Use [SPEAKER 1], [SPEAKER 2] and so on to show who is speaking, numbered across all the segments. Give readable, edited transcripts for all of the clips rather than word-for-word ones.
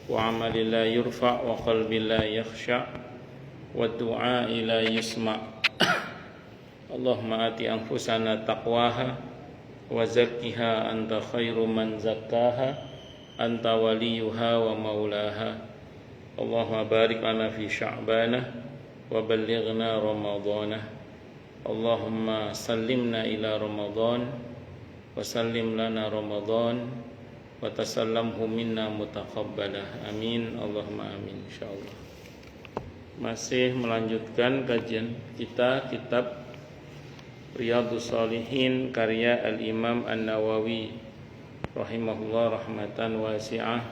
[SPEAKER 1] وعمل لا يرفع وقلب لا يخشع والدعاء لا يسمع اللهم آت أنفسنا تقواها وزكها أنت خير من زكاها أنت وليها ومولاها اللهم بارك لنا في شعبانه وبلغنا رمضانه اللهم سلمنا إلى رمضان وسلم لنا رمضان وتسلمه منا متقبلا amin Allahumma amin insyaallah. Masih melanjutkan kajian kita kitab Riyadhus Shalihin karya Al-Imam An-Nawawi rahimahullah rahmatan wasi'ah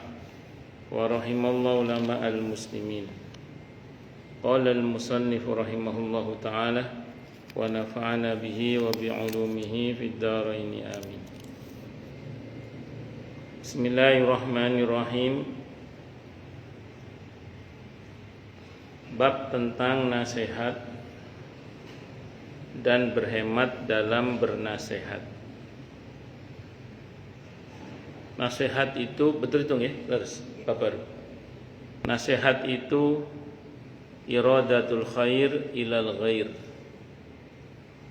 [SPEAKER 1] wa rahimallahu ulama al-muslimin. Qala al-musannif rahimahullahu ta'ala wa nafa'ana bihi wa bi'ulumihi fid dharain amin. Bismillahirrahmanirrahim. Bab tentang nasihat dan berhemat dalam bernasihat. Nasihat itu betul ya, terus babar. Nasihat itu iradatul khair ilal ghair.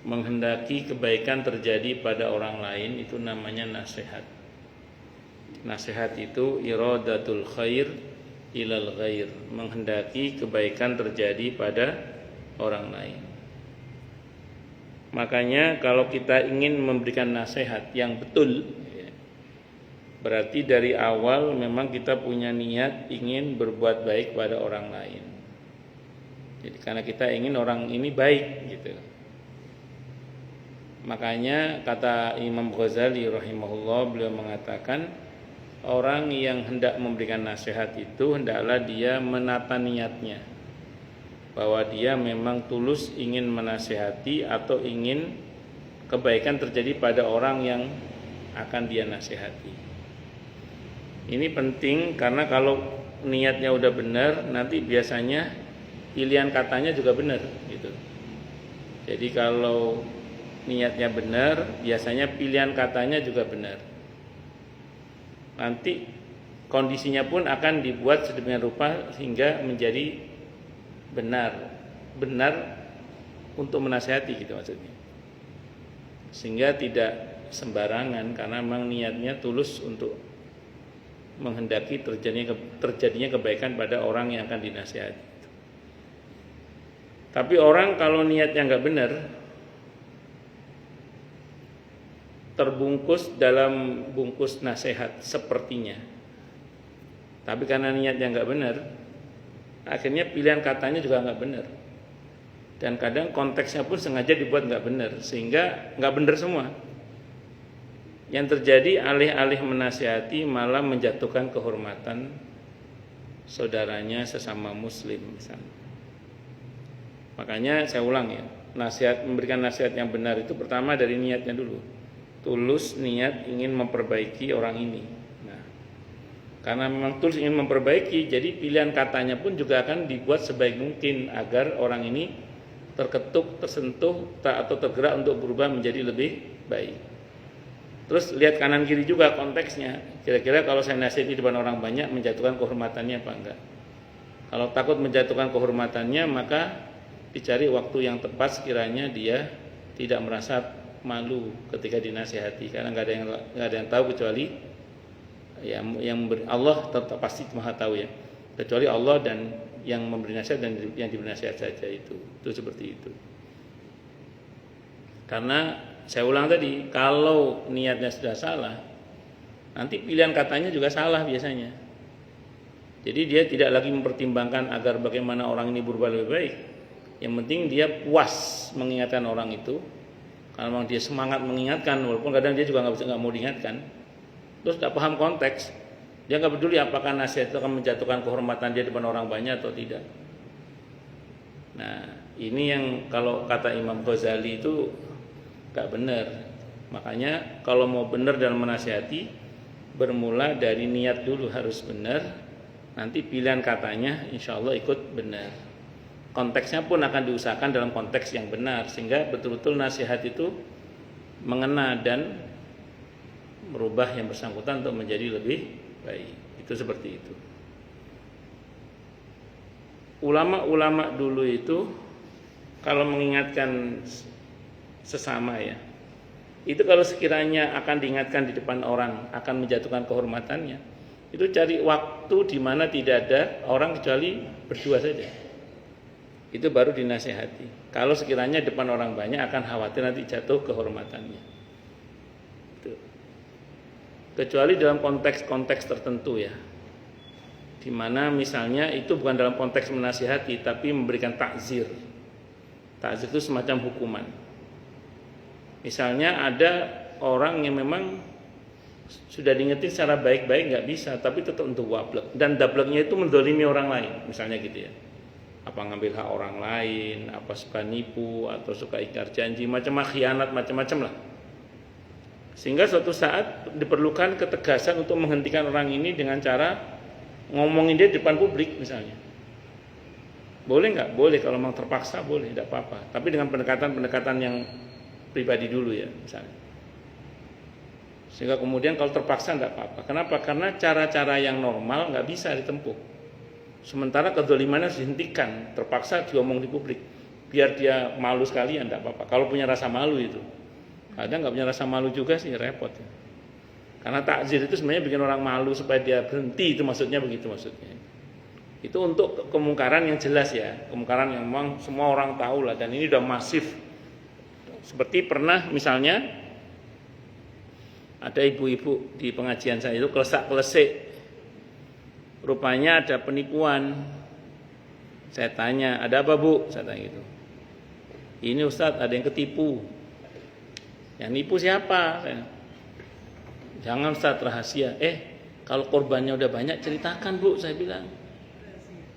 [SPEAKER 1] Menghendaki kebaikan terjadi pada orang lain itu namanya nasihat. Nasihat itu iradatul khair ilal ghair, menghendaki kebaikan terjadi pada orang lain. Makanya kalau kita ingin memberikan nasihat yang betul, berarti dari awal memang kita punya niat ingin berbuat baik pada orang lain. Jadi karena kita ingin orang ini baik gitu. Makanya kata Imam Ghazali rahimahullah, beliau mengatakan orang yang hendak memberikan nasihat itu hendaklah dia menata niatnya, bahwa dia memang tulus ingin menasihati atau ingin kebaikan terjadi pada orang yang akan dia nasihati. Ini penting karena kalau niatnya udah benar, nanti biasanya pilihan katanya juga benar gitu. Jadi kalau niatnya benar, biasanya pilihan katanya juga benar. Nanti kondisinya pun akan dibuat sedemikian rupa sehingga menjadi benar untuk menasihati gitu maksudnya. Sehingga tidak sembarangan karena memang niatnya tulus untuk menghendaki terjadinya kebaikan pada orang yang akan dinasihati. Tapi orang kalau niatnya nggak benar, terbungkus dalam bungkus nasihat sepertinya, tapi karena niatnya nggak benar, akhirnya pilihan katanya juga nggak benar, dan kadang konteksnya pun sengaja dibuat nggak benar sehingga nggak benar semua. Yang terjadi alih-alih menasihati malah menjatuhkan kehormatan saudaranya sesama muslim misalnya. Makanya saya ulang ya, memberikan nasihat yang benar itu pertama dari niatnya dulu. Tulus niat ingin memperbaiki orang ini. Nah, karena memang tulus ingin memperbaiki, jadi pilihan katanya pun juga akan dibuat sebaik mungkin agar orang ini terketuk, tersentuh, atau tergerak untuk berubah menjadi lebih baik. Terus lihat kanan kiri juga konteksnya. Kira-kira kalau saya nasihati di depan orang banyak menjatuhkan kehormatannya apa enggak? Kalau takut menjatuhkan kehormatannya, maka dicari waktu yang tepat sekiranya dia tidak merasa malu ketika dinasihati, karena nggak ada yang tahu kecuali Allah tetap pasti maha tahu ya, kecuali Allah dan yang memberi nasihat dan yang diberi nasihat saja itu seperti itu. Karena saya ulang tadi, kalau niatnya sudah salah, nanti pilihan katanya juga salah biasanya. Jadi dia tidak lagi mempertimbangkan agar bagaimana orang ini berubah lebih baik. Yang penting dia puas mengingatkan orang itu. Kalau memang dia semangat mengingatkan, walaupun kadang dia juga nggak mau diingatkan, terus tidak paham konteks, dia nggak peduli apakah nasihat itu akan menjatuhkan kehormatan dia di depan orang banyak atau tidak. Nah, ini yang kalau kata Imam Ghazali itu nggak benar. Makanya kalau mau benar dalam menasihati, bermula dari niat dulu harus benar. Nanti pilihan katanya insya Allah ikut benar. Konteksnya pun akan diusahakan dalam konteks yang benar, sehingga betul-betul nasihat itu mengena dan merubah yang bersangkutan untuk menjadi lebih baik. Itu seperti itu. ulama-ulama dulu itu kalau mengingatkan sesama ya, itu kalau sekiranya akan diingatkan di depan orang akan menjatuhkan kehormatannya, itu cari waktu di mana tidak ada orang kecuali berdua saja. Itu baru dinasehati. Kalau sekiranya depan orang banyak akan khawatir nanti jatuh kehormatannya. Itu. Kecuali dalam konteks-konteks tertentu ya, di mana misalnya itu bukan dalam konteks menasihati tapi memberikan takzir. Takzir itu semacam hukuman. Misalnya ada orang yang memang sudah diingetin secara baik-baik nggak bisa, tapi tetap untuk wablek, dan dableknya itu mendolimi orang lain, misalnya gitu ya. Apa ngambil hak orang lain, apa suka nipu atau suka ingkar janji, macam-macam khianat, macam-macam lah. Sehingga suatu saat diperlukan ketegasan untuk menghentikan orang ini dengan cara ngomongin dia di depan publik misalnya. Boleh nggak? Boleh, kalau memang terpaksa boleh, tidak apa-apa. Tapi dengan pendekatan-pendekatan yang pribadi dulu ya misalnya. Sehingga kemudian kalau terpaksa tidak apa-apa. Kenapa? Karena cara-cara yang normal nggak bisa ditempuh. Sementara kedolimannya harus dihentikan, terpaksa diomong di publik, biar dia malu sekalian, tidak apa-apa. Kalau punya rasa malu itu, kadang nggak punya rasa malu juga sih repot. Ya. Karena takzir itu sebenarnya bikin orang malu supaya dia berhenti, itu maksudnya begitu maksudnya. Itu untuk kemungkaran yang jelas ya, kemungkaran yang memang semua orang tahu lah, dan ini udah masif. Seperti pernah misalnya ada ibu-ibu di pengajian saya itu kelesak-kelesik. Rupanya ada penipuan. Saya tanya, ada apa bu? Saya tanya gitu. Ini Ustadz ada yang ketipu. Yang nipu siapa? Jangan Ustadz, rahasia. Kalau korbannya udah banyak ceritakan bu, saya bilang.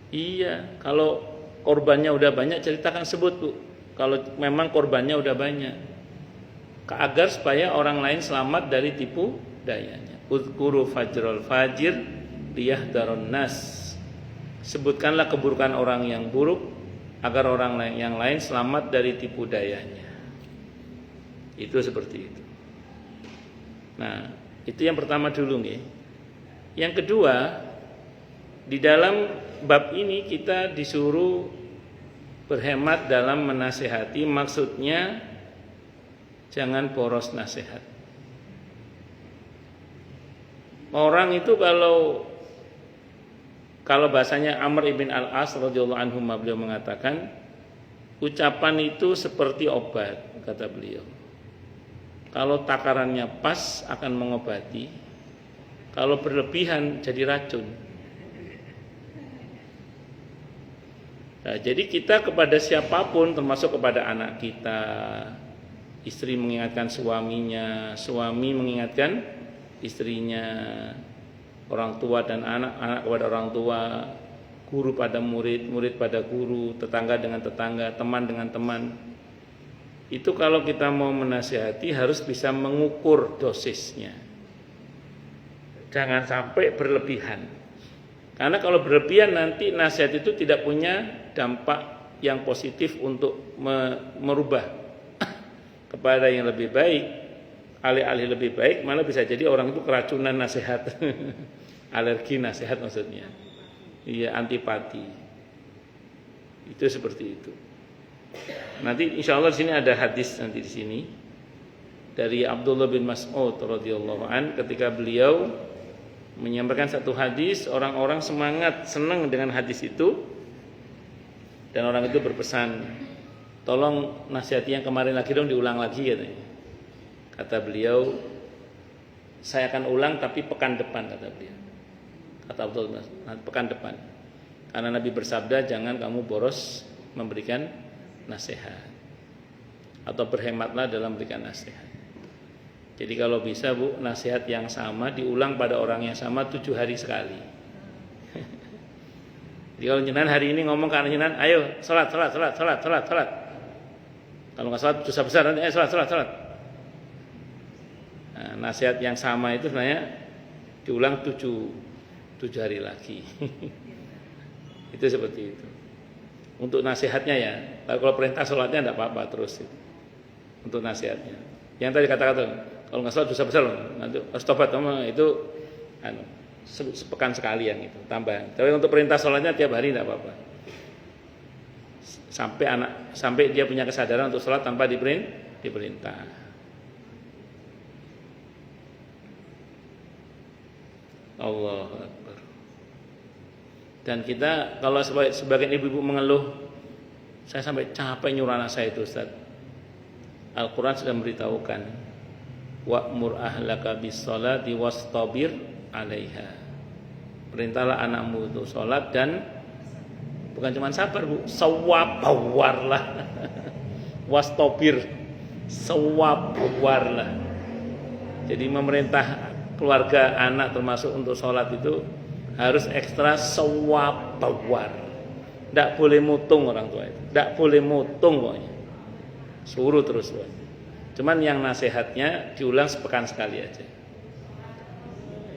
[SPEAKER 1] Iya, kalau korbannya udah banyak ceritakan, sebut bu. Kalau memang korbannya udah banyak. Agar supaya orang lain selamat dari tipu dayanya. Udhkuru fajrul fajir liyahdarun nas. Sebutkanlah keburukan orang yang buruk agar orang yang lain selamat dari tipu dayanya. Itu seperti itu. Nah, itu yang pertama dulu nih. Yang kedua, di dalam bab ini kita disuruh berhemat dalam menasehati, maksudnya jangan boros nasihat. Orang itu kalau bahasanya Amr ibn al-As radhiyallahu anhu, beliau mengatakan ucapan itu seperti obat, kata beliau. Kalau takarannya pas akan mengobati, kalau berlebihan jadi racun. Nah, jadi kita kepada siapapun, termasuk kepada anak kita, istri mengingatkan suaminya, suami mengingatkan istrinya, orang tua dan anak kepada orang tua, guru pada murid, murid pada guru, tetangga dengan tetangga, teman dengan teman. Itu kalau kita mau menasihati harus bisa mengukur dosisnya. Jangan sampai berlebihan. Karena kalau berlebihan nanti nasihat itu tidak punya dampak yang positif untuk merubah kepada yang lebih baik, alih-alih lebih baik, malah bisa jadi orang itu keracunan nasihat. Alergi nasihat maksudnya. Iya, antipati. Itu seperti itu. Nanti insya Allah di sini ada hadis nanti di sini dari Abdullah bin Mas'ud radhiyallahu an, ketika beliau menyampaikan satu hadis, orang-orang semangat, senang dengan hadis itu, dan orang itu berpesan, tolong nasihati yang kemarin lagi dong, diulang lagi katanya. Kata beliau, saya akan ulang tapi pekan depan, kata beliau. Kata Abdullah, pekan depan. Karena Nabi bersabda, jangan kamu boros memberikan nasihat, atau berhematlah dalam memberikan nasihat. Jadi kalau bisa bu, nasihat yang sama diulang pada orang yang sama 7 hari sekali. Jadi kalau jenengan hari ini ngomong ke anak jenengan, ayo salat. Kalau nggak salat dosa besar, nanti salat. Nah, nasihat yang sama itu sebenarnya diulang 7 hari lagi. Itu seperti itu. Untuk nasihatnya ya, kalau perintah sholatnya tidak apa-apa terus itu. Untuk nasihatnya. Yang tadi kata-kata, kalau nggak sholat dosa besar, nanti harus tobat sama itu, sepekan sekali yang itu tambahan. Tapi untuk perintah sholatnya tiap hari tidak apa-apa. sampai dia punya kesadaran untuk sholat tanpa diperintah. Allahu Akbar. Dan kita kalau sebagian ibu-ibu mengeluh, saya sampai capek nyuruh anak saya itu, Ustaz. Al-Quran sudah memberitahukan, wa'mur ahlaka bis-sholati wastabir 'alaiha. Perintahlah anakmu untuk sholat dan bukan cuma sabar, Bu, sawabarlah. Wastabir, sawabarlah. Jadi memerintah keluarga anak termasuk untuk sholat itu harus ekstra sawabar. Tidak boleh mutung orang tua itu, tidak boleh mutung pokoknya. Suruh terus. Cuman yang nasihatnya diulang sepekan sekali aja.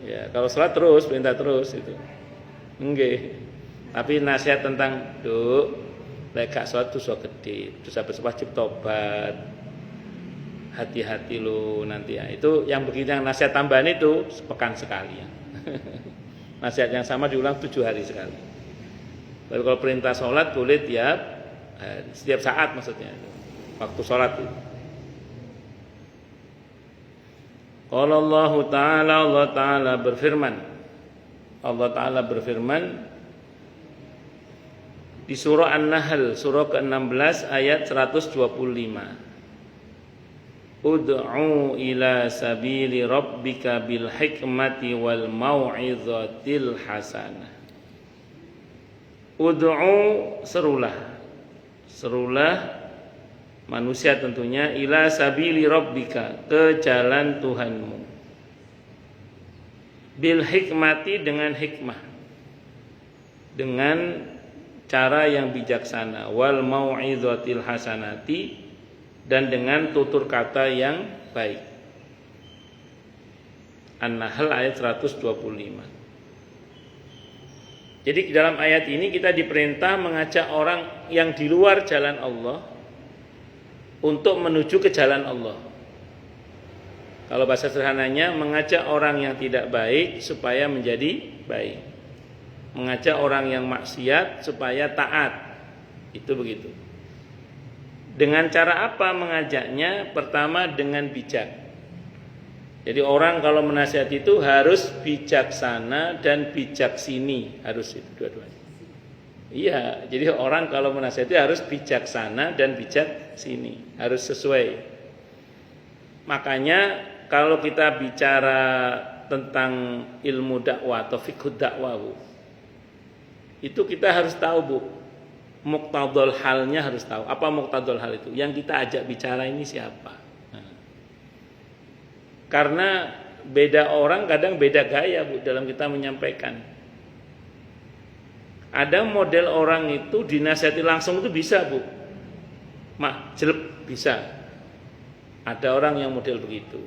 [SPEAKER 1] Ya, kalau sholat terus, perintah terus itu. Enggak. Tapi nasihat tentang lek gak sholat dosa gede, dosa wajib tobat. Hati-hati lu nanti ya. Itu yang begitu, yang nasihat tambahan itu sepekan sekali ya. Nasihat yang sama diulang 7 hari sekali. Tapi kalau perintah sholat boleh setiap saat maksudnya. Waktu sholat itu. Qala Allah Ta'ala berfirman. Allah Ta'ala berfirman di surah An-Nahl, surah ke-16 ayat 125. Ud'u ila sabili rabbika bil hikmati wal mau'izatil hasanah. Ud'u, serulah manusia tentunya, ila sabili rabbika, ke jalan Tuhanmu, bil hikmati, dengan hikmah, dengan cara yang bijaksana, wal mau'izatil hasanati, dan dengan tutur kata yang baik. An-Nahl ayat 125. Jadi dalam ayat ini kita diperintah mengajak orang yang di luar jalan Allah untuk menuju ke jalan Allah. Kalau bahasa sederhananya, mengajak orang yang tidak baik supaya menjadi baik, mengajak orang yang maksiat supaya taat. Itu begitu. Dengan cara apa mengajaknya? Pertama dengan bijak. Jadi orang kalau menasihat itu harus bijaksana dan bijaksini, harus itu dua-duanya. Iya, jadi orang kalau menasihati harus bijaksana dan bijaksini, harus sesuai. Makanya kalau kita bicara tentang ilmu dakwah atau fiqh dakwah, Bu, itu kita harus tahu, Bu, muqtadul halnya harus tahu. Apa muqtadul hal itu? Yang kita ajak bicara ini siapa? Karena beda orang kadang beda gaya, Bu, dalam kita menyampaikan. Ada model orang itu dinasihati langsung itu bisa, Bu. Jelek bisa. Ada orang yang model begitu.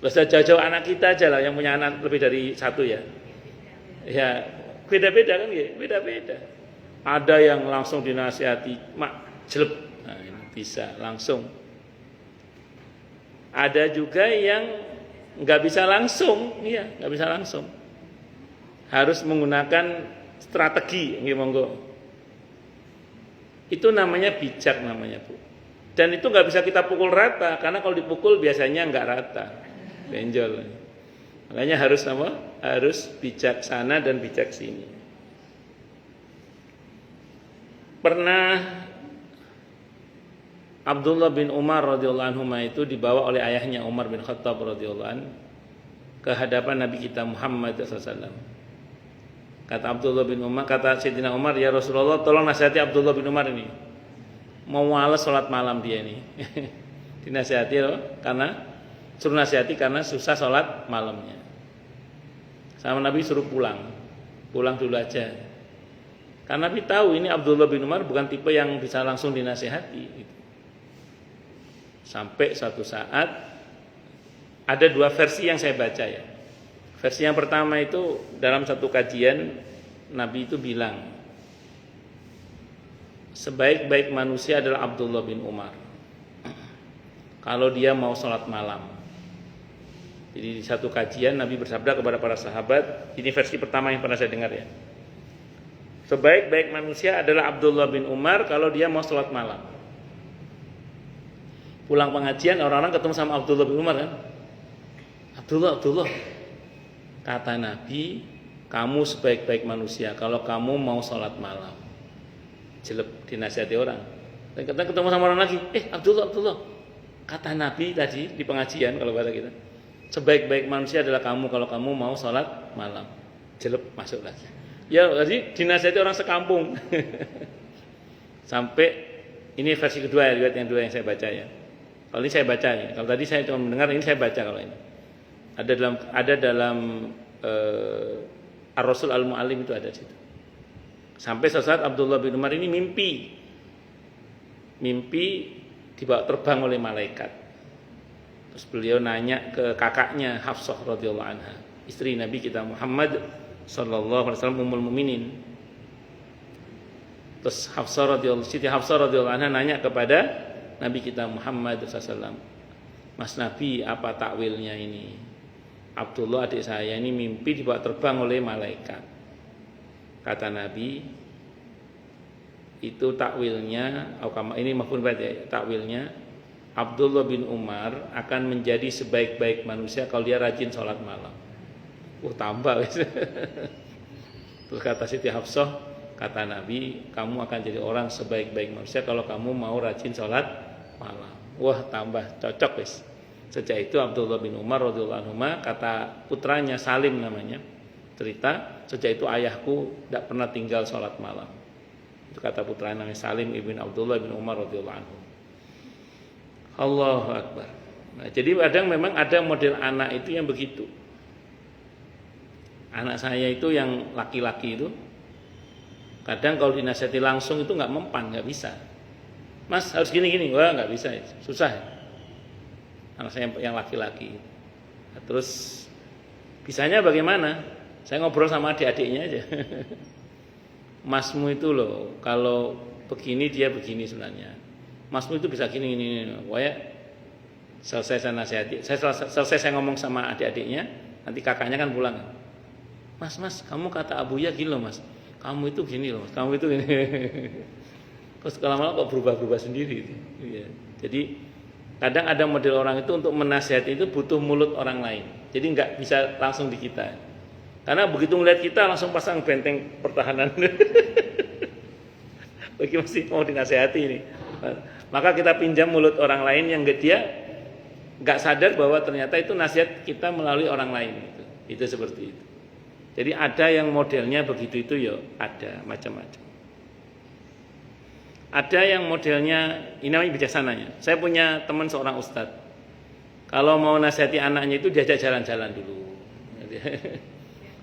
[SPEAKER 1] Bisa jauh-jauh anak kita aja lah yang punya anak lebih dari satu ya. Ya, beda-beda kan ya, beda-beda. Ada yang langsung dinasihati, jelek. Nah, ini bisa langsung. Ada juga yang nggak bisa langsung, iya, nggak bisa langsung. Harus menggunakan strategi, monggo. Itu namanya bijak namanya, Bu. Dan itu nggak bisa kita pukul rata, karena kalau dipukul biasanya nggak rata, benjol. Makanya harus harus bijaksana dan bijaksini. Pernah Abdullah bin Umar radhiyallahu anhu itu dibawa oleh ayahnya Umar bin Khattab radhiyallahu anhu ke hadapan Nabi kita Muhammad SAW. Kata Abdullah bin Umar, kata Sayyidina Umar, ya Rasulullah, tolong nasihati Abdullah bin Umar ini. Mau malas sholat malam dia ini. Dinasihati loh, karena suruh nasihati karena susah sholat malamnya. Sama Nabi suruh pulang dulu aja. Karena Nabi tahu ini Abdullah bin Umar bukan tipe yang bisa langsung dinasihati. Gitu. Sampai suatu saat ada dua versi yang saya baca ya. Versi yang pertama itu dalam satu kajian Nabi itu bilang, sebaik-baik manusia adalah Abdullah bin Umar kalau dia mau sholat malam. Jadi di satu kajian Nabi bersabda kepada para sahabat, ini versi pertama yang pernah saya dengar ya, Sebaik-baik manusia adalah Abdullah bin Umar kalau dia mau sholat malam. Pulang pengajian orang-orang ketemu sama Abdullah bin Umar kan. Abdullah, kata Nabi, kamu sebaik-baik manusia kalau kamu mau sholat malam. Jelek dinasihati orang. Dan ketemu sama orang lagi, Abdullah, kata Nabi tadi di pengajian kalau bahasa kita, sebaik-baik manusia adalah kamu kalau kamu mau sholat malam. Jelek masuk lagi. Ya, jadi dinasihati orang sekampung. Sampai ini versi kedua ya, riwayat yang kedua yang saya baca ya. Kalau ini saya baca ya. Kalau tadi saya cuma mendengar, ini saya baca kalau ini. Ada dalam Ar-Rasul Al-Mu'allim itu ada di situ. Sampai suatu saat Abdullah bin Umar ini mimpi dibawa terbang oleh malaikat. Terus beliau nanya ke kakaknya Hafsah radhiyallahu anha, istri Nabi kita Muhammad sallallahu alaihi wasallam, ummul mukminin. Terus Siti Hafsah radhiyallahu anha nanya kepada Nabi kita Muhammad sallallahu alaihi wasallam, Mas Nabi, apa takwilnya ini? Abdullah adik saya ini mimpi dibawa terbang oleh malaikat. Kata Nabi, itu takwilnya, ini mafhum ya, takwilnya Abdullah bin Umar akan menjadi sebaik-baik manusia kalau dia rajin sholat malam. Tambah wis. Terus kata Siti Hafsah, kata Nabi, kamu akan jadi orang sebaik-baik manusia kalau kamu mau rajin sholat malam. Wah, tambah cocok wis. Sejak itu Abdullah bin Umar radhiyallahu anhu, kata putranya Salim namanya, cerita, sejak itu ayahku tidak pernah tinggal sholat malam. Itu kata putranya namanya Salim ibn Abdullah bin Umar radhiyallahu anhu. Allahu Akbar. Nah, jadi kadang memang ada model anak itu yang begitu. Anak saya itu yang laki-laki itu, kadang kalau dinasihati langsung itu nggak mempan, nggak bisa. Mas harus gini-gini, wah nggak bisa, susah. Anak saya yang laki-laki. Nah, terus bisanya bagaimana? Saya ngobrol sama adik-adiknya aja. Masmu itu loh, kalau begini dia begini sebenarnya. Masmu itu bisa gini. Wah ya, selesai saya nasihati, selesai saya ngomong sama adik-adiknya, nanti kakaknya kan pulang. Mas, kamu kata Abuya gini loh mas, kamu itu gini loh, kamu itu gini. Terus lama-lama kok berubah sendiri. Ya. Jadi kadang ada model orang itu untuk menasihati itu butuh mulut orang lain. Jadi nggak bisa langsung di kita. Karena begitu ngeliat kita langsung pasang benteng pertahanan. Bagi masih mau dinasihati ini. Maka kita pinjam mulut orang lain yang dia nggak sadar bahwa ternyata itu nasihat kita melalui orang lain. Itu seperti itu. Jadi ada yang modelnya begitu itu ya ada macam-macam. Ada yang modelnya ini namanya bijaksananya. Saya punya teman seorang ustadz. Kalau mau nasihati anaknya itu diajak jalan-jalan dulu.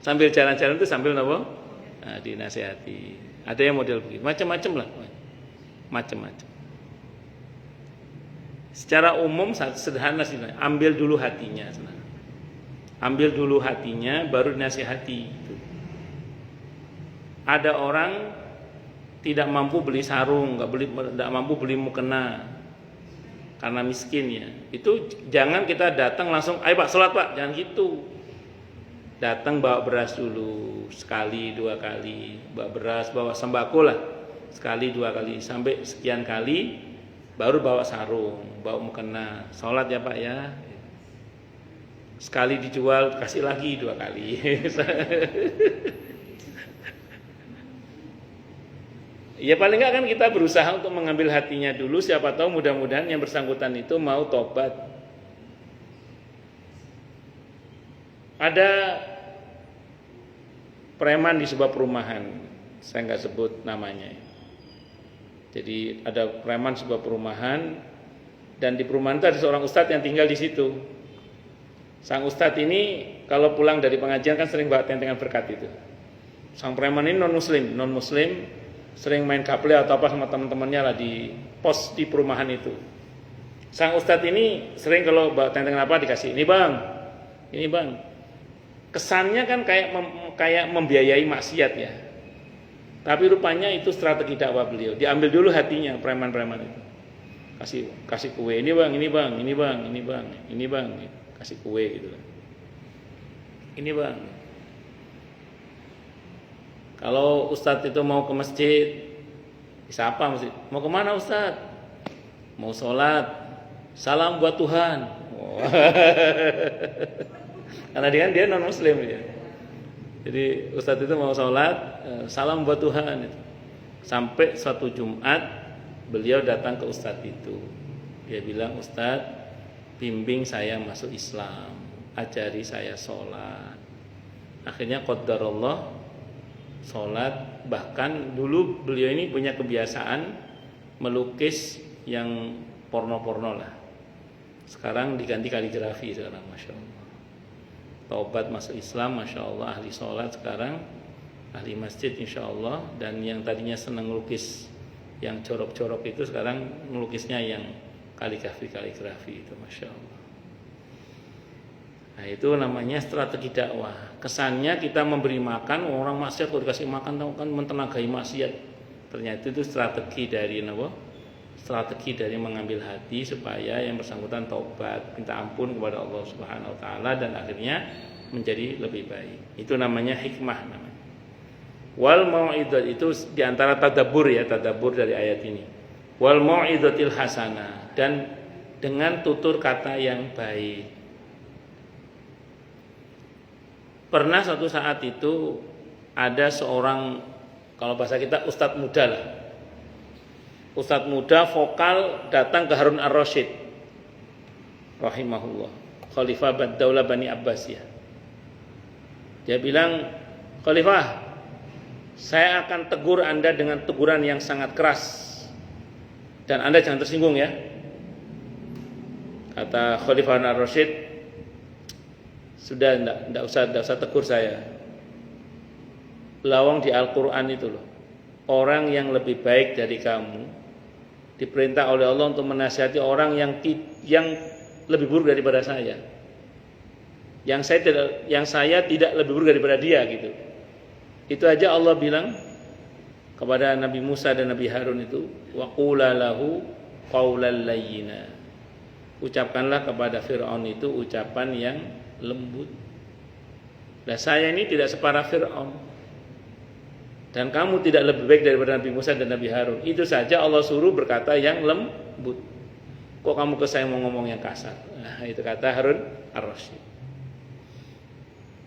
[SPEAKER 1] Sambil jalan-jalan itu sambil apa? Nah, dinasihati. Ada yang model begitu. Macam-macam lah. Macam-macam. Secara umum sederhana sih. Ambil dulu hatinya. Ambil dulu hatinya, baru dinasihati. Ada orang tidak mampu beli sarung, tidak mampu beli mukena karena miskin ya. Itu jangan kita datang langsung, ayo Pak sholat Pak, jangan gitu. Datang bawa beras dulu, sekali, dua kali, bawa beras, bawa sembako lah, sekali, dua kali, sampai sekian kali, baru bawa sarung, bawa mukena, sholat ya Pak ya. Sekali dijual, kasih lagi dua kali. Ya paling enggak kan kita berusaha untuk mengambil hatinya dulu. Siapa tahu mudah-mudahan yang bersangkutan itu mau tobat. Ada preman di sebuah perumahan, saya nggak sebut namanya. Jadi ada preman sebuah perumahan, dan di perumahan itu ada seorang ustadz yang tinggal di situ. Sang ustadz ini kalau pulang dari pengajian kan sering bawa tentengan berkat itu. Sang preman ini non muslim, sering main gaple atau apa sama teman-temannya lah di pos di perumahan itu. Sang ustadz ini sering kalau bawa tentengan apa dikasih, ini bang. Kesannya kan kayak membiayai maksiat ya. Tapi rupanya itu strategi dakwah beliau. Diambil dulu hatinya preman-preman itu. Kasih kue, ini bang. Kasih kue gitu. Ini bang. Kalau ustadz itu mau ke masjid, disapa masjid. Mau kemana ustadz? Mau sholat. Salam buat Tuhan. Oh. Karena dia non muslim dia. Jadi ustadz itu mau sholat, salam buat Tuhan. Sampai suatu Jumat beliau datang ke ustadz itu. Dia bilang, ustadz, bimbing saya masuk Islam, ajari saya sholat. Akhirnya qadarullah sholat. Bahkan dulu beliau ini punya kebiasaan melukis yang porno-porno lah. Sekarang diganti kaligrafi sekarang, masya Allah. Taubat masuk Islam, masya Allah, ahli sholat sekarang, ahli masjid insya Allah. Dan yang tadinya senang melukis yang corok-corok itu sekarang melukisnya yang kaligrafi itu, masya Allah. Nah itu namanya strategi dakwah. Kesannya kita memberi makan orang maksiat, kalau dikasih makan tahu kan mentenagai maksiat. Ternyata itu strategi dari strategi dari mengambil hati supaya yang bersangkutan taubat, minta ampun kepada Allah Subhanahu wa taala dan akhirnya menjadi lebih baik. Itu namanya hikmah namanya. Wal mau'izat itu diantara tadabbur ya, tadabbur dari ayat ini. Wal mau'izatil hasanah, dan dengan tutur kata yang baik. Pernah suatu saat itu ada seorang, kalau bahasa kita ustadz muda lah, ustadz muda vokal datang ke Harun ar-Rasyid rahimahullah, Khalifah Daulah Bani Abbasiyah. Dia bilang, Khalifah, saya akan tegur Anda dengan teguran yang sangat keras dan Anda jangan tersinggung ya. Kata Khalifah Harun ar-Rasyid, sudah enggak usah tegur saya. Lawang di Al-Quran itu loh, orang yang lebih baik dari kamu diperintah oleh Allah untuk menasihati orang yang lebih buruk daripada saya. Yang saya tidak lebih buruk daripada dia gitu. Itu aja Allah bilang kepada Nabi Musa dan Nabi Harun itu, wa qula lahu qawlan layyina. Ucapkanlah kepada Fir'aun itu ucapan yang lembut. Nah saya ini tidak separah Fir'aun, dan kamu tidak lebih baik daripada Nabi Musa dan Nabi Harun. Itu saja Allah suruh berkata yang lembut. Kok kamu ke saya mau ngomong yang kasar? Nah, itu kata Harun ar-Rasyid.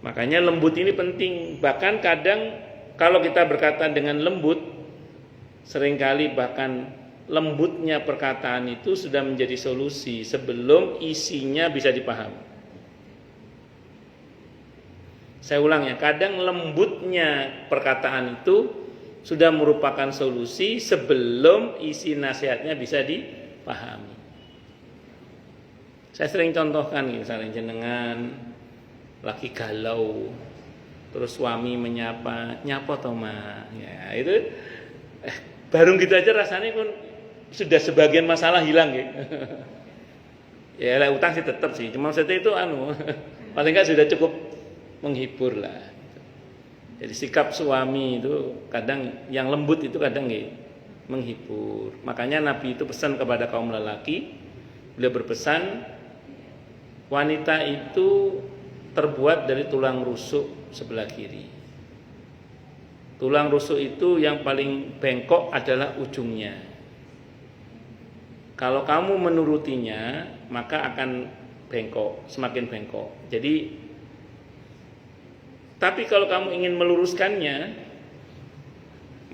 [SPEAKER 1] Makanya lembut ini penting. Bahkan kadang kalau kita berkata dengan lembut, seringkali bahkan lembutnya perkataan itu sudah menjadi solusi sebelum isinya bisa dipahami. Saya ulang ya, kadang lembutnya perkataan itu sudah merupakan solusi sebelum isi nasihatnya bisa dipahami. Saya sering contohkan misalnya jenengan lagi galau, terus suami menyapa, nyapa toh ma, ya itu baru gitu aja rasanya pun sudah sebagian masalah hilang gitu. Ya utang sih tetap sih, cuma maksudnya itu paling enggak sudah cukup menghibur lah. Jadi sikap suami itu kadang yang lembut itu kadang menghibur. Makanya Nabi itu pesan kepada kaum lelaki, beliau berpesan wanita itu terbuat dari tulang rusuk sebelah kiri. Tulang rusuk itu yang paling bengkok adalah ujungnya. Kalau kamu menurutinya maka akan bengkok, semakin bengkok. Jadi tapi kalau kamu ingin meluruskannya,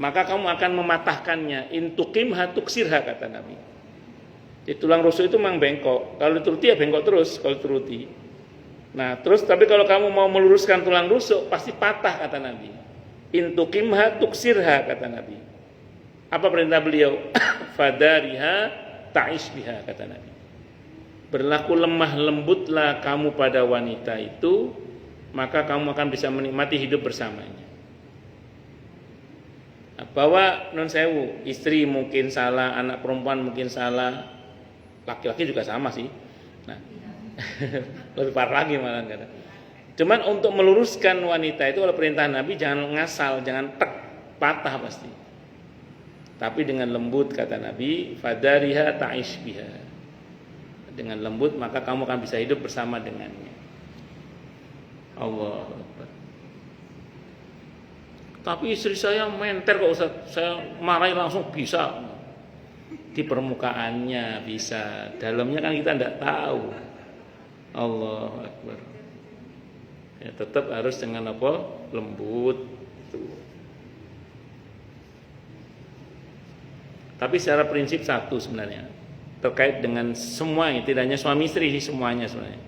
[SPEAKER 1] maka kamu akan mematahkannya. Intuqimha tuksirha, kata Nabi. Jadi tulang rusuk itu memang bengkok. Kalau dituruti ya bengkok terus, kalau dituruti. Nah, terus tapi kalau kamu mau meluruskan tulang rusuk pasti patah, kata Nabi. Intuqimha tuksirha, kata Nabi. Apa perintah beliau? Fadariha ta'ish biha, kata Nabi. Berlaku lemah lembutlah kamu pada wanita itu, maka kamu akan bisa menikmati hidup bersamanya. Bahwa non sewu, istri mungkin salah, anak perempuan mungkin salah, laki-laki juga sama sih. Nah, lebih parah lagi malah kadang. Cuman untuk meluruskan wanita itu oleh perintah Nabi jangan ngasal, jangan tek, patah pasti. Tapi dengan lembut, kata Nabi, fadariha ta'ish biha. Dengan lembut maka kamu akan bisa hidup bersama dengannya. Allah. Tapi istri saya menter kok Ustaz, saya marahi langsung bisa. Di permukaannya bisa, dalamnya kan kita tidak tahu. Allahu Akbar. Ya, tetap harus dengan apa? Lembut. Tapi secara prinsip satu sebenarnya, terkait dengan semuanya, tidak hanya suami istri sih, semuanya sebenarnya.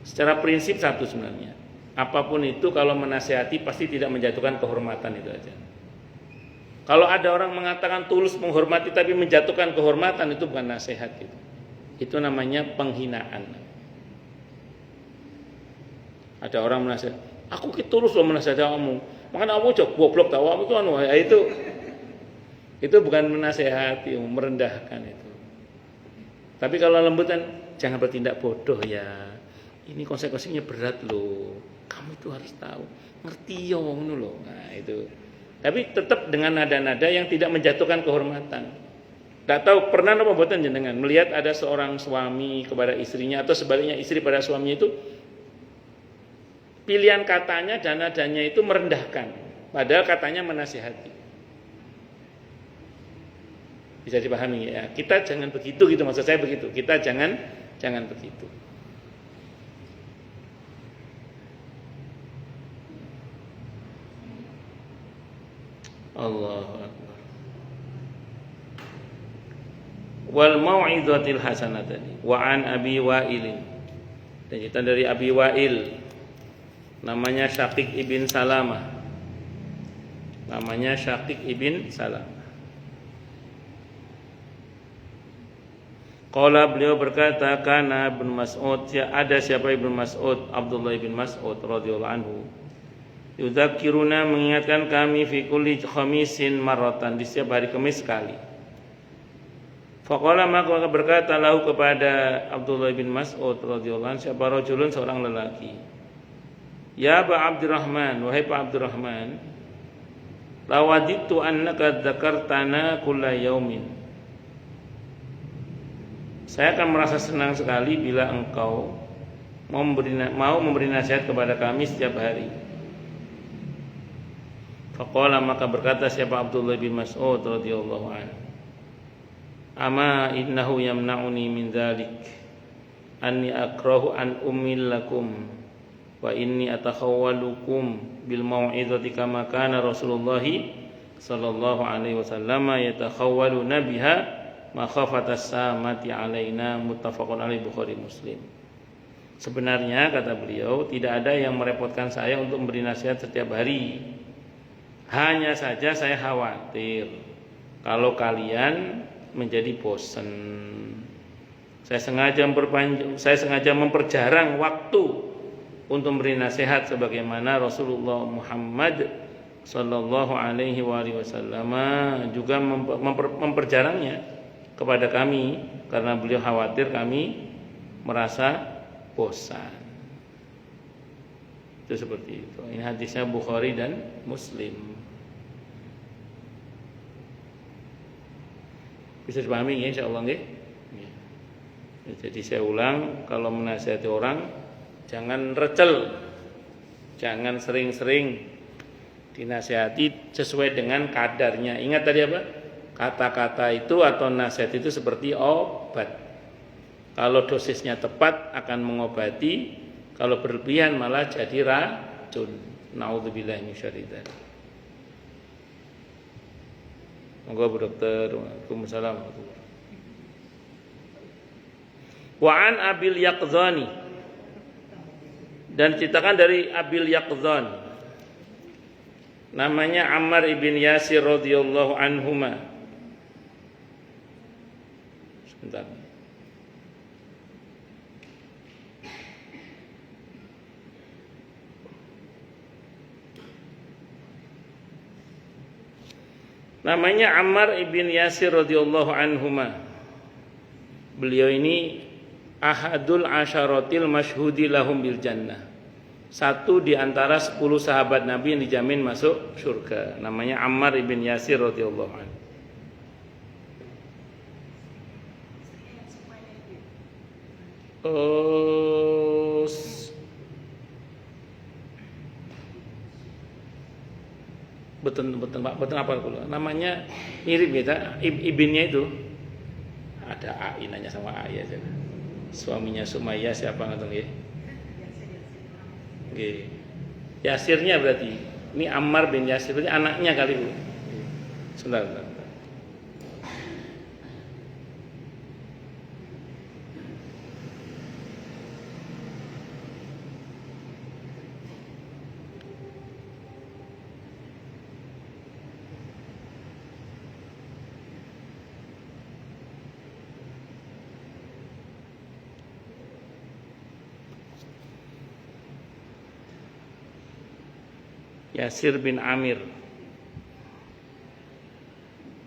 [SPEAKER 1] Secara prinsip satu sebenarnya, apapun itu kalau menasihati pasti tidak menjatuhkan kehormatan, itu aja. Kalau ada orang mengatakan tulus menghormati tapi menjatuhkan kehormatan, itu bukan nasihat gitu. Itu namanya penghinaan. Ada orang menasihat, aku tulus loh menasihati kamu, makanya kamu jauh goblok tahu kamu itu anu, ya itu bukan menasehati, merendahkan itu. Tapi kalau lembutan, jangan bertindak bodoh ya. Ini konsekuensinya berat loh. Kamu itu harus tahu, ngerti yo ngono loh. Nah, itu. Tapi tetap dengan nada-nada yang tidak menjatuhkan kehormatan. Tidak tahu pernah apa buatan jenengan melihat ada seorang suami kepada istrinya atau sebaliknya istri pada suaminya itu pilihan katanya dan nadanya itu merendahkan, padahal katanya menasihati. Bisa dipahami ya. Kita jangan begitu gitu, maksud saya begitu. Kita jangan begitu. Allahu Akbar. Wal mau'izatil hasanah tadi. Wa an Abi Wa'il. Dan kita dari Abi Wa'il, namanya Syaqiq ibn Salamah. Namanya Syaqiq ibn Salamah. Qala beliau berkata, kana Ibnu Mas'ud, ada siapa Ibnu Mas'ud, Abdullah ibn Mas'ud radhiyallahu anhu. Yudzakiruna, mengingatkan kami fi kulli khamisin marratan, di setiap hari Kamis sekali. Faqala, maka berkata lahu kepada Abdullah bin Mas'ud radhiyallahu anhu, siapa rajulun, seorang lelaki. Ya Aba Abdurrahman, wahai Pak Abdurrahman, lawaditu annaka dzakartana kulla yaumin. Saya akan merasa senang sekali bila engkau mau memberi nasihat kepada kami setiap hari. Faqala, maka berkata siapa Abdullah bin Mas'ud radhiyallahu anhu, ama innahu yamna'uni min dzalik anni akrahu an umillakum wa inni atakhawwalukum bil mau'izati kama kana Rasulullah sallallahu alaihi wasallam yatakhawwaluna biha makhafatas samati alaina, muttafaqun alaihi, Bukhari Muslim. Sebenarnya kata beliau, tidak ada yang merepotkan saya untuk memberi nasihat setiap hari. Hanya saja saya khawatir kalau kalian menjadi bosan. Saya sengaja memperjarang waktu untuk memberi nasihat sebagaimana Rasulullah Muhammad sallallahu alaihi wasallam juga memperjarangnya kepada kami, karena beliau khawatir kami merasa bosan. Itu seperti itu. Ini hadisnya Bukhari dan Muslim. Bisa dipahami ya, insyaallah nggih. Jadi saya ulang, kalau menasihati orang jangan recel. Jangan sering-sering dinasihati sesuai dengan kadarnya. Ingat tadi apa? Kata-kata itu atau nasihat itu seperti obat. Kalau dosisnya tepat akan mengobati, kalau berlebihan malah jadi racun. Nauzubillahi min syarri dzalik. Monggo Bu Dokter. Waalaikumsalam. Wa an Abil Yaqzani, dan ceritakan dari Abil Yaqzan, namanya Ammar ibn Yasir radhiyallahu anhuma. Sebentar. Namanya Ammar ibn Yasir radhiyallahu anhuma. Beliau ini ahadul asyaratil masyhudi lahum bil jannah. Satu di antara 10 sahabat Nabi yang dijamin masuk surga. Namanya Ammar ibn Yasir radhiyallahu anhu. Betul Pak, betul apa kula? Namanya mirip kita, ibinnya itu. Ada AI nanya sama AI aja. Suaminya Sumayyah siapa ngoten nggih? Nggih. Yasirnya berarti. Ini Ammar bin Yasir, berarti anaknya kali Bu. Sebentar. Yasir bin Amir.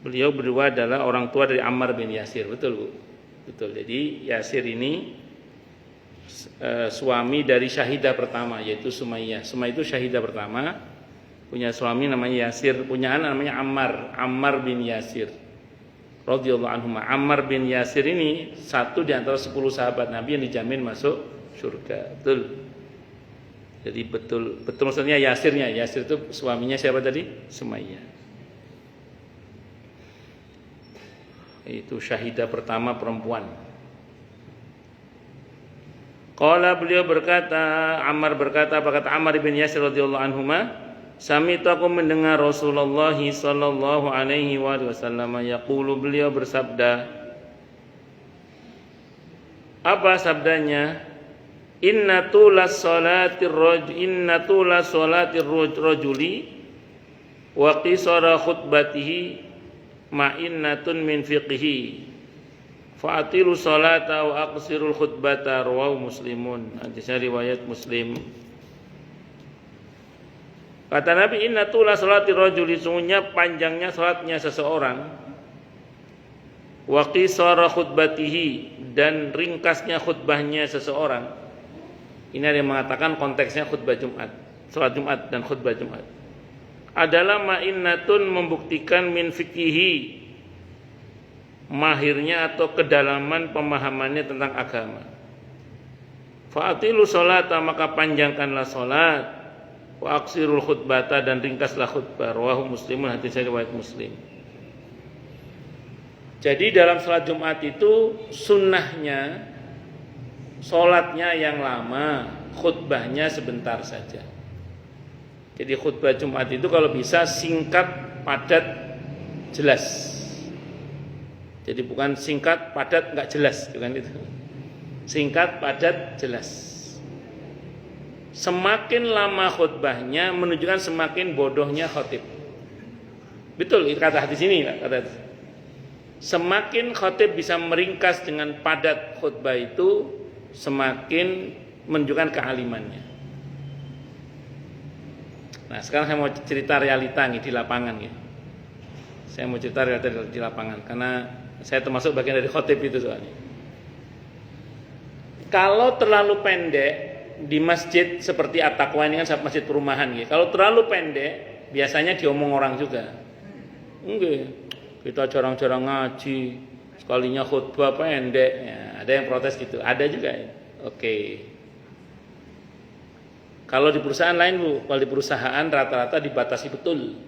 [SPEAKER 1] Beliau berdua adalah orang tua dari Ammar bin Yasir, betul Bu? Betul. Jadi Yasir ini suami dari syahidah pertama yaitu Sumayyah. Sumayyah itu syahidah pertama, punya suami namanya Yasir, punya anak namanya Ammar bin Yasir. Radhiyallahu anhum. Ammar bin Yasir ini satu di antara 10 sahabat Nabi yang dijamin masuk surga. Betul. Jadi betul maksudnya Yasirnya. Yasir itu suaminya siapa tadi? Sumayyah. Itu syahidah pertama perempuan. Qala beliau berkata, Ammar berkata, apa kata Ammar bin Yasir radhiyallahu anhuma? Sami'tu aku mendengar Rasulullah sallallahu alaihi wasallam yaqulu, beliau bersabda. Apa sabdanya? Inna tulas salatir rajuli wa qisara khutbatihi ma'innatun min fiqhi fa'atilu salata wa aqsirul khutbata rawahu Muslimun. Hadisnya riwayat Muslim. Kata Nabi, inna tulas salatir rajuli, sungguhnya panjangnya salatnya seseorang, wa qisara khutbatihi, dan ringkasnya khutbahnya seseorang. Ini ada yang mengatakan konteksnya khutbah Jumat, salat Jumat dan khutbah Jumat. Adalah ma'innatun, membuktikan min fikihi, mahirnya atau kedalaman pemahamannya tentang agama. Fa'atilu sholata, maka panjangkanlah sholat. Wa aksirul khutbata, dan ringkaslah khutbah. Rawahu Muslimun, hadis riwayat Muslim. Jadi dalam sholat Jumat itu sunnahnya sholatnya yang lama, khutbahnya sebentar saja. Jadi khutbah Jumat itu kalau bisa singkat, padat, jelas. Jadi bukan singkat, padat, enggak jelas, bukan itu. Singkat, padat, jelas. Semakin lama khutbahnya menunjukkan semakin bodohnya khatib. Betul kata hadis ini, kata. Semakin khatib bisa meringkas dengan padat khutbah itu, semakin menunjukkan kealimannya. Nah, sekarang saya mau cerita realita nih di lapangan ya. Saya mau cerita realita di lapangan karena saya termasuk bagian dari khotib itu soalnya. Kalau terlalu pendek di masjid seperti At-Taqwa ini kan masjid perumahan gitu. Kalau terlalu pendek biasanya diomong orang juga. Enggak, kita jarang-jarang ngaji, sekalinya khutbah pendek ya. Ada yang protes gitu, ada juga ya. Oke. Kalau di perusahaan lain Bu, kalau di perusahaan rata-rata dibatasi betul.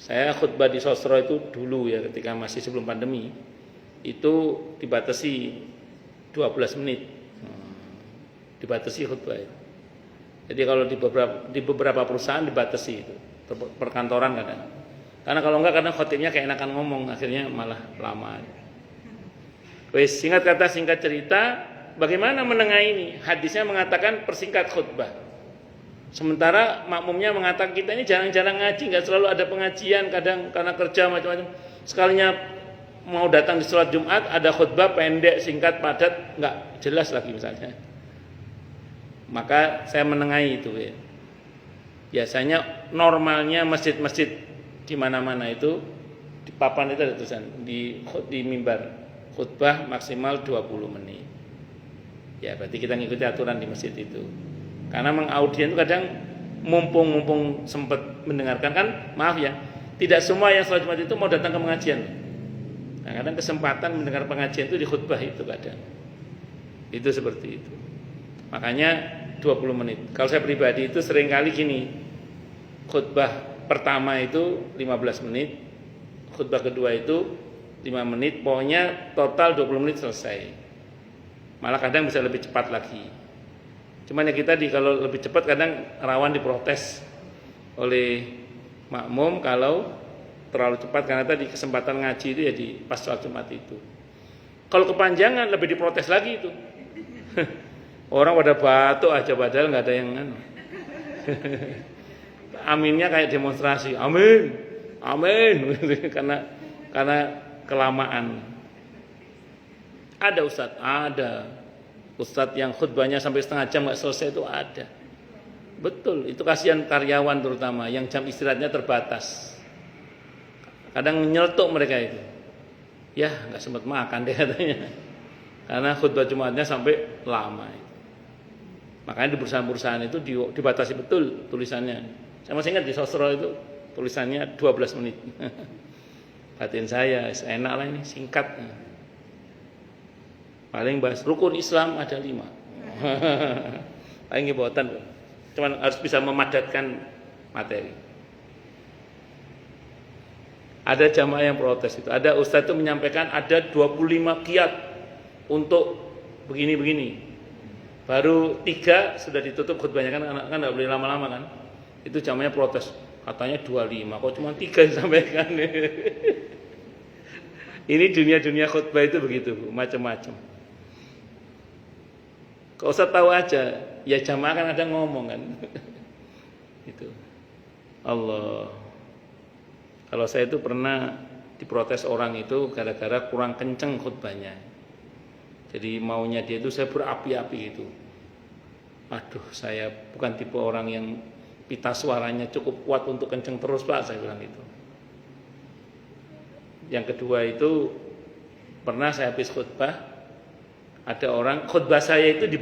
[SPEAKER 1] Saya khutbah di Sosro itu dulu ya, ketika masih sebelum pandemi, itu dibatasi 12 menit. Dibatasi khutbah. Jadi kalau di beberapa perusahaan dibatasi itu, perkantoran kadang. Karena kalau enggak kadang khotibnya kayak enakan ngomong, akhirnya malah lama. Wes, singkat kata singkat cerita, bagaimana menengahi ini? Hadisnya mengatakan persingkat khutbah. Sementara makmumnya mengatakan kita ini jarang-jarang ngaji, nggak selalu ada pengajian, kadang karena kerja macam-macam. Sekalinya mau datang di sholat Jumat ada khutbah pendek, singkat, padat, nggak jelas lagi misalnya. Maka saya menengahi itu ya. Biasanya normalnya masjid-masjid di mana-mana itu di papan itu ada tulisan di mimbar. Khutbah maksimal 20 menit. Ya berarti kita ngikuti aturan di masjid itu. Karena mengaudien itu kadang mumpung sempat mendengarkan kan, maaf ya, tidak semua yang sholat Jumat itu mau datang ke pengajian. Nah, kadang kesempatan mendengar pengajian itu di khutbah itu kadang. Itu seperti itu. Makanya 20 menit. Kalau saya pribadi itu seringkali gini, khutbah pertama itu 15 menit, khutbah kedua itu 5 menit, pokoknya total 20 menit selesai. Malah kadang bisa lebih cepat lagi. Cuman ya kita kalau lebih cepat kadang rawan diprotes oleh makmum kalau terlalu cepat, karena tadi kesempatan ngaji itu ya di pas sholat Jumat itu. Kalau kepanjangan lebih diprotes lagi itu. Orang pada batuk aja padahal nggak ada yang aminnya kayak demonstrasi, amin, amin, karena kelamaan. Ada Ustadz yang khutbahnya sampai setengah jam nggak selesai itu ada. Betul, itu kasihan karyawan terutama yang jam istirahatnya terbatas. Kadang nyeletuk mereka itu. Ya nggak sempat makan deh katanya. Karena khutbah Jumatnya sampai lama. Makanya di perusahaan-perusahaan itu dibatasi betul tulisannya. Saya masih ingat di Sosro itu tulisannya 12 menit. Batin saya enak lah ini, singkat. Paling bahas rukun Islam ada 5. Paling ngebuatan. Cuman harus bisa memadatkan materi. Ada jamaah yang protes itu. Ada ustadz itu menyampaikan ada 25 kiat untuk begini-begini. Baru 3 sudah ditutup khutbahnya, kan nggak boleh lama-lama kan. Itu jamaahnya protes. Katanya 25, kok cuma 3 disampaikan. Ini dunia-dunia khutbah itu begitu, macam-macam. Kau usah tahu aja, ya jamaah kan ada ngomong kan. Itu. Allah. Kalau saya itu pernah diprotes orang itu gara-gara kurang kenceng khutbahnya. Jadi maunya dia itu saya berapi-api itu. Aduh, saya bukan tipe orang yang pita suaranya cukup kuat untuk kenceng terus Pak, saya bilang itu. Yang kedua itu pernah saya habis khutbah, ada orang khutbah saya itu di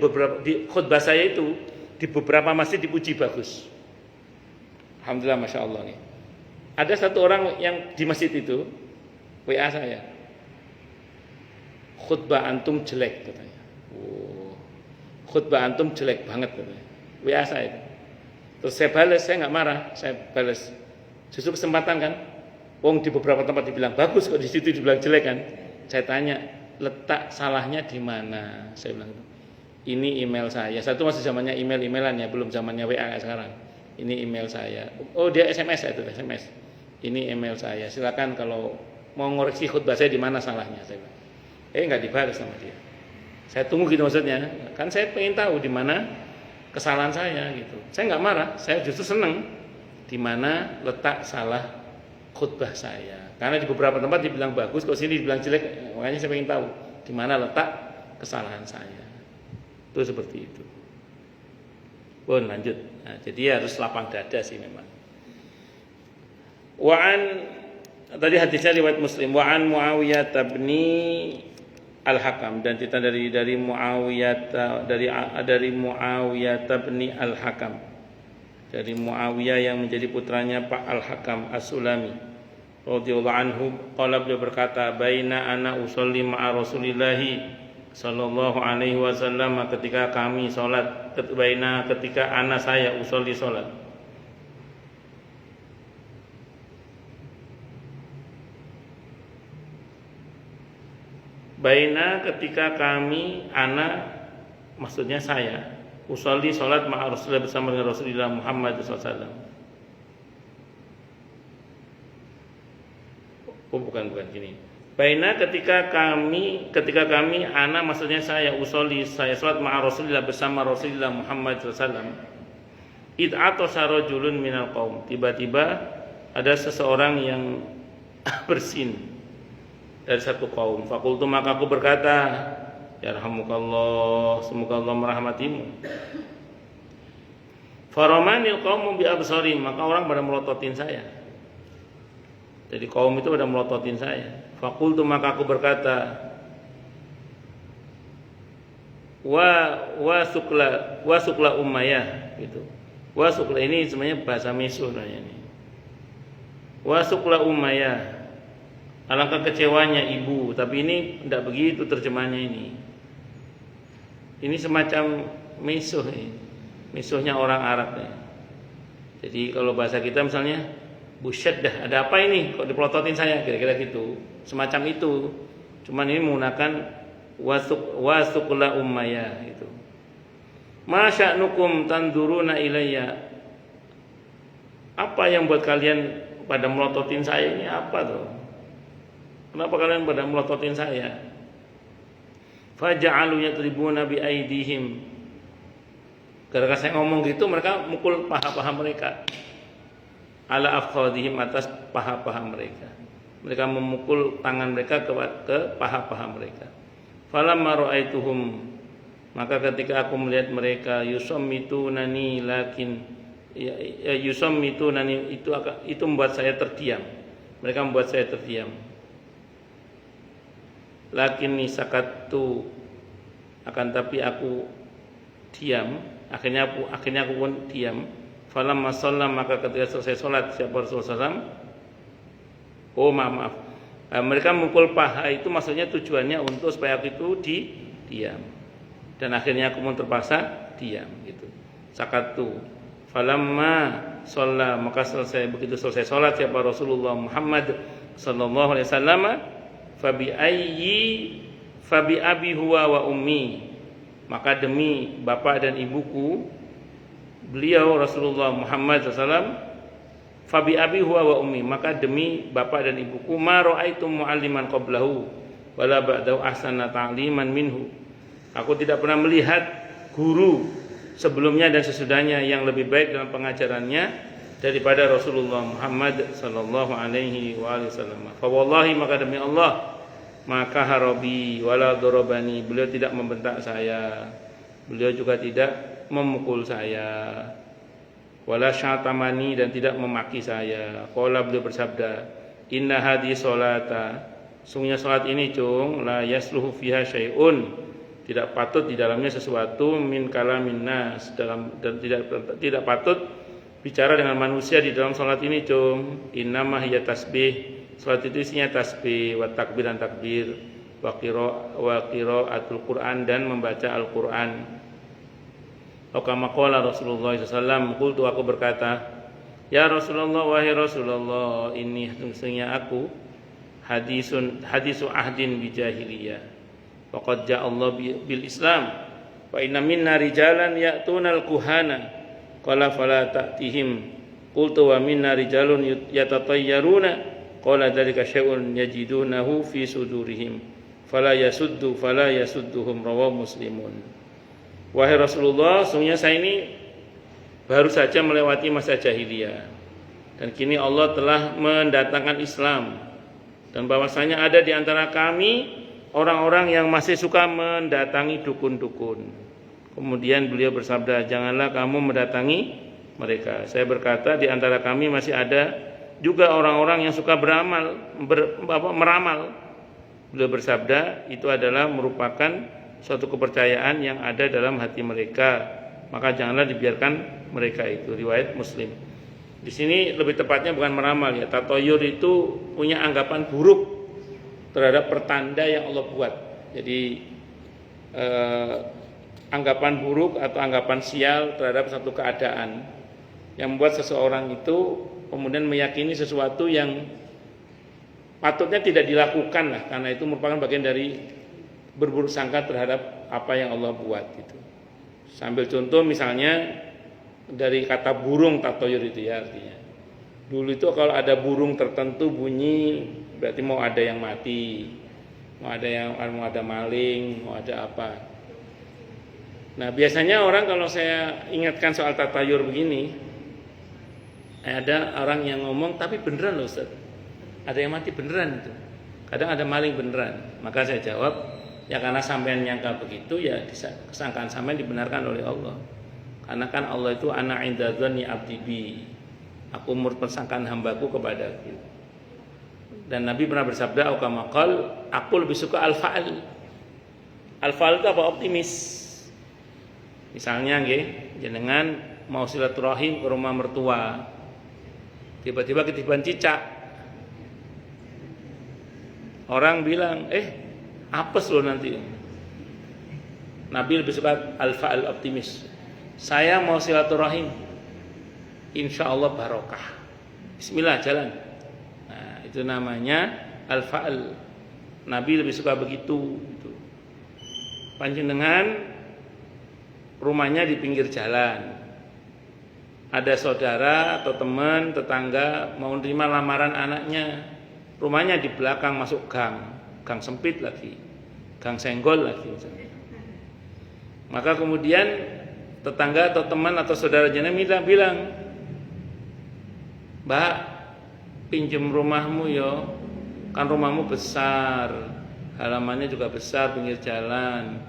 [SPEAKER 1] beberapa masjid dipuji bagus. Alhamdulillah, masya Allah nih. Ada satu orang yang di masjid itu WA saya, khutbah antum jelek katanya. Khutbah antum jelek banget katanya. WA saya itu. Terus saya balas, saya nggak marah, saya balas. Justru kesempatan kan. Wong di beberapa tempat dibilang bagus, kok di situ dibilang jelek kan. Saya tanya, letak salahnya di mana? Saya bilang itu. Ini email saya. Satu masih zamannya email-emailan ya, belum zamannya WA sekarang. Ini email saya. Oh, dia SMS itu, SMS. Ini email saya. Silakan kalau mau ngoreksi khutbah saya di mana salahnya, saya bilang. Nggak dibalas sama dia. Saya tunggu gitu maksudnya. Kan saya pengen tahu di mana kesalahan saya gitu. Saya nggak marah, saya justru senang di mana letak salah khutbah saya. Karena di beberapa tempat dibilang bagus, kok sini dibilang jelek. Makanya saya pengen tahu di mana letak kesalahan saya. Itu seperti itu. Bon, lanjut. Nah, jadi harus lapang dada sih memang. Wa'an tadi hadisnya riwayat Muslim. Wa'an Muawiyah bin Al-Hakam, dan kita dari Muawiyah dari Muawiyah bin Al-Hakam, dari Muawiyah yang menjadi putranya Pak Al-Hakam As-Sulami radhiyallahu anhu, qala, beliau berkata, baina ana usolli ma'a Rasulillah sallallahu alaihi wasallam, ketika kami salat, ketika ana saya usolli salat, baina ketika kami, ana maksudnya saya, usolli salat ma'a Rasulillah bersama dengan Rasulullah Muhammad SAW. Oh bukan gini. Baina ketika kami, ana maksudnya saya, usolli saya salat ma'a Rasulillah bersama Rasulullah Muhammad SAW. Id'atasa rajulun minal qaum, tiba-tiba ada seseorang yang bersin dari satu kaum. Fakultu, maka aku berkata, yarhamukallah, semoga Allah merahmatimu. Faramanil qaumu bi absarim, maka orang pada melototin saya. Jadi kaum itu pada melototin saya. Fakultu, maka aku berkata, wa sukla Umayyah gitu. Wa sukla ini sebenarnya bahasa Mesu namanya ini. Wa sukla Umayyah, alangkah kecewanya ibu, tapi ini tidak begitu terjemahannya ini. Ini semacam misuh, misuhnya orang Arab ya. Jadi kalau bahasa kita misalnya busyad dah, ada apa ini kok dipelototin saya, kira-kira gitu, semacam itu. Cuman ini menggunakan wasuqla ummaya itu. Masya'nukum tanduruna ilayya, apa yang buat kalian pada melototin saya ini, apa tuh? Kenapa kalian pada melototin saya? Faja'alu yatribuna bi aidihim, gara-gara saya ngomong gitu mereka mukul paha-paha mereka, ala afkhadihim, atas paha-paha mereka. Mereka memukul tangan mereka ke paha-paha mereka. Falamma ra'aituhum, maka ketika aku melihat mereka, yusammitunani, lakin yusammitunani itu membuat saya terdiam. Mereka membuat saya terdiam. Lakinni sakattu, akan tapi aku diam. Akhirnya aku pun diam. Falamma shalla, maka ketika selesai salat siapa Rasulullah SAW, maaf. Mereka memukul paha itu maksudnya tujuannya untuk supaya aku itu diam. Dan akhirnya aku pun terpaksa diam gitu. Sakattu. Falamma shalla, maka begitu selesai salat siapa Rasulullah Muhammad sallallahu alaihi wasallam, fabi abi huwa wa ummi, maka demi bapak dan ibuku beliau Rasulullah Muhammad SAW, fabi abi huwa wa ummi, maka demi bapak dan ibuku, ma ra'aitum mu'alliman qablahu wala ba'dahu ahsana ta'liman minhu, aku tidak pernah melihat guru sebelumnya dan sesudahnya yang lebih baik dalam pengajarannya daripada Rasulullah Muhammad sallallahu alaihi wasallam. Fa wallahi, maka demi Allah, maka harabi wala dorobani, beliau tidak membentak saya, beliau juga tidak memukul saya, wala syatamani, dan tidak memaki saya. Qala, beliau bersabda, inna hadhi sholata, sungguhnya salat ini cung, la yasluhu fiha syai'un, tidak patut di dalamnya sesuatu, min kalamin nas, dan tidak patut bicara dengan manusia di dalam salat ini cung. Innama hiya tasbih, salat itu isinya tasbih, wa takbir, dan takbir, wa qiraatul Quran, dan membaca Al-Quran. Kama qala Rasulullah SAW, qultu, aku berkata, ya Rasulullah, wahai Rasulullah, ini sesungguhnya aku hadisu ahdin bi jahiliyah, faqad ja'a Allah bil Islam, wa inna minna rijalan ya'tunal kuhana, qala fala ta'tihim, qultu wa minna rijalun yatatayyaruna, qala dzalika syai'un yajidunahu fi sudurihim fala yasudduhum, rawahu Muslimun. Wahai Rasulullah, sungguhnya saya ini baru saja melewati masa jahiliyah, dan kini Allah telah mendatangkan Islam, dan bahwasanya ada di antara kami orang-orang yang masih suka mendatangi dukun-dukun. Kemudian beliau bersabda, janganlah kamu mendatangi mereka. Saya berkata, di antara kami masih ada juga orang-orang yang suka meramal. Beliau bersabda, itu adalah merupakan suatu kepercayaan yang ada dalam hati mereka, maka janganlah dibiarkan mereka itu. Riwayat Muslim. Di sini lebih tepatnya bukan meramal ya, tatoyur itu punya anggapan buruk terhadap pertanda yang Allah buat. Jadi anggapan buruk atau anggapan sial terhadap satu keadaan yang membuat seseorang itu kemudian meyakini sesuatu yang patutnya tidak dilakukan lah, karena itu merupakan bagian dari berburuk sangka terhadap apa yang Allah buat gitu. Sambil contoh misalnya dari kata burung tatoyur itu ya, artinya dulu itu kalau ada burung tertentu bunyi berarti mau ada yang mati, mau ada maling, mau ada apa. Nah biasanya orang kalau saya ingatkan soal tatayur begini, ada orang yang ngomong, tapi beneran loh Ustaz, ada yang mati beneran itu, kadang ada maling beneran. Maka saya jawab, ya karena sampean nyangka begitu, ya kesangkaan sampean dibenarkan oleh Allah. Karena kan Allah itu ana inda dzanni abdi bi, aku menurut persangkaan hambaku kepadaku. Dan Nabi pernah bersabda, au kama qal, aku lebih suka al-fa'al. Al-fa'al itu apa? Optimis. Misalnya nggih, jenengan mau silaturahim ke rumah mertua, tiba-tiba ketiban cicak. Orang bilang, apes lo nanti. Nabi lebih suka al-fa'al, optimis. Saya mau silaturahim, insya Allah barokah. Bismillah jalan. Nah, itu namanya al-fa'al. Nabi lebih suka begitu gitu. Panjenengan rumahnya di pinggir jalan. Ada saudara atau teman, tetangga mau nerima lamaran anaknya. Rumahnya di belakang masuk gang sempit lagi. Gang senggol lagi misalnya. Maka kemudian tetangga atau teman atau saudara jenengan bilang, "Mbak, pinjem rumahmu yo. Kan rumahmu besar, halamannya juga besar pinggir jalan.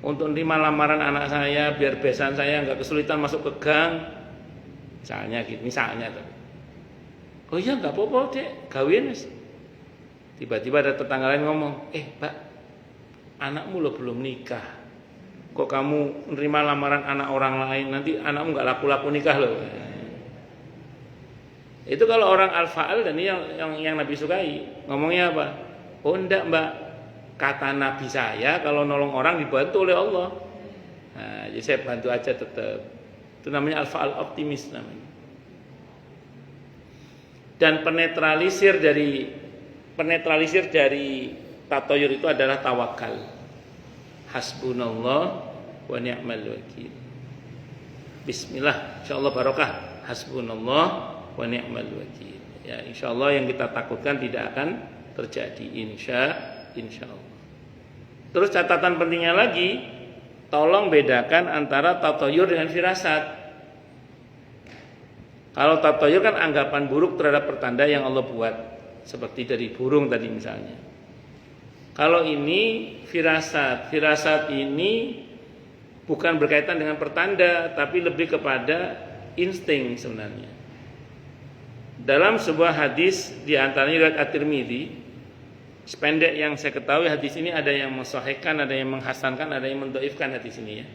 [SPEAKER 1] Untuk nerima lamaran anak saya biar besan saya nggak kesulitan masuk ke gang." Misalnya gitu, misalnya. Oh iya nggak apa-apa dek, gawean wis. Tiba-tiba ada tetangga lain ngomong, Pak, anakmu lo belum nikah. Kok kamu nerima lamaran anak orang lain, nanti anakmu nggak laku-laku nikah loh. Itu kalau orang al-fa'al, dan ini yang Nabi sukai. Ngomongnya apa? Oh enggak mbak, kata Nabi saya kalau nolong orang dibantu oleh Allah. Nah, jadi saya bantu aja tetap. Itu namanya al-fa'al optimis namanya. Dan penetralisir dari tatoyur itu adalah tawakal. Hasbunallah wa ni'mal wakil. Bismillah, insyaallah barokah. Hasbunallah wa ni'mal wakil. Ya, insyaallah yang kita takutkan tidak akan terjadi, insyaallah. Terus catatan pentingnya lagi, tolong bedakan antara tatoyur dengan firasat. Kalau tatoyur kan anggapan buruk terhadap pertanda yang Allah buat, seperti dari burung tadi misalnya. Kalau ini firasat ini bukan berkaitan dengan pertanda, tapi lebih kepada insting sebenarnya. Dalam sebuah hadis di antaranya riwayat At-Tirmidzi, sependek yang saya ketahui hadis ini ada yang mensahihkan, ada yang menghasankan, ada yang mendhaifkan hadis ini ya.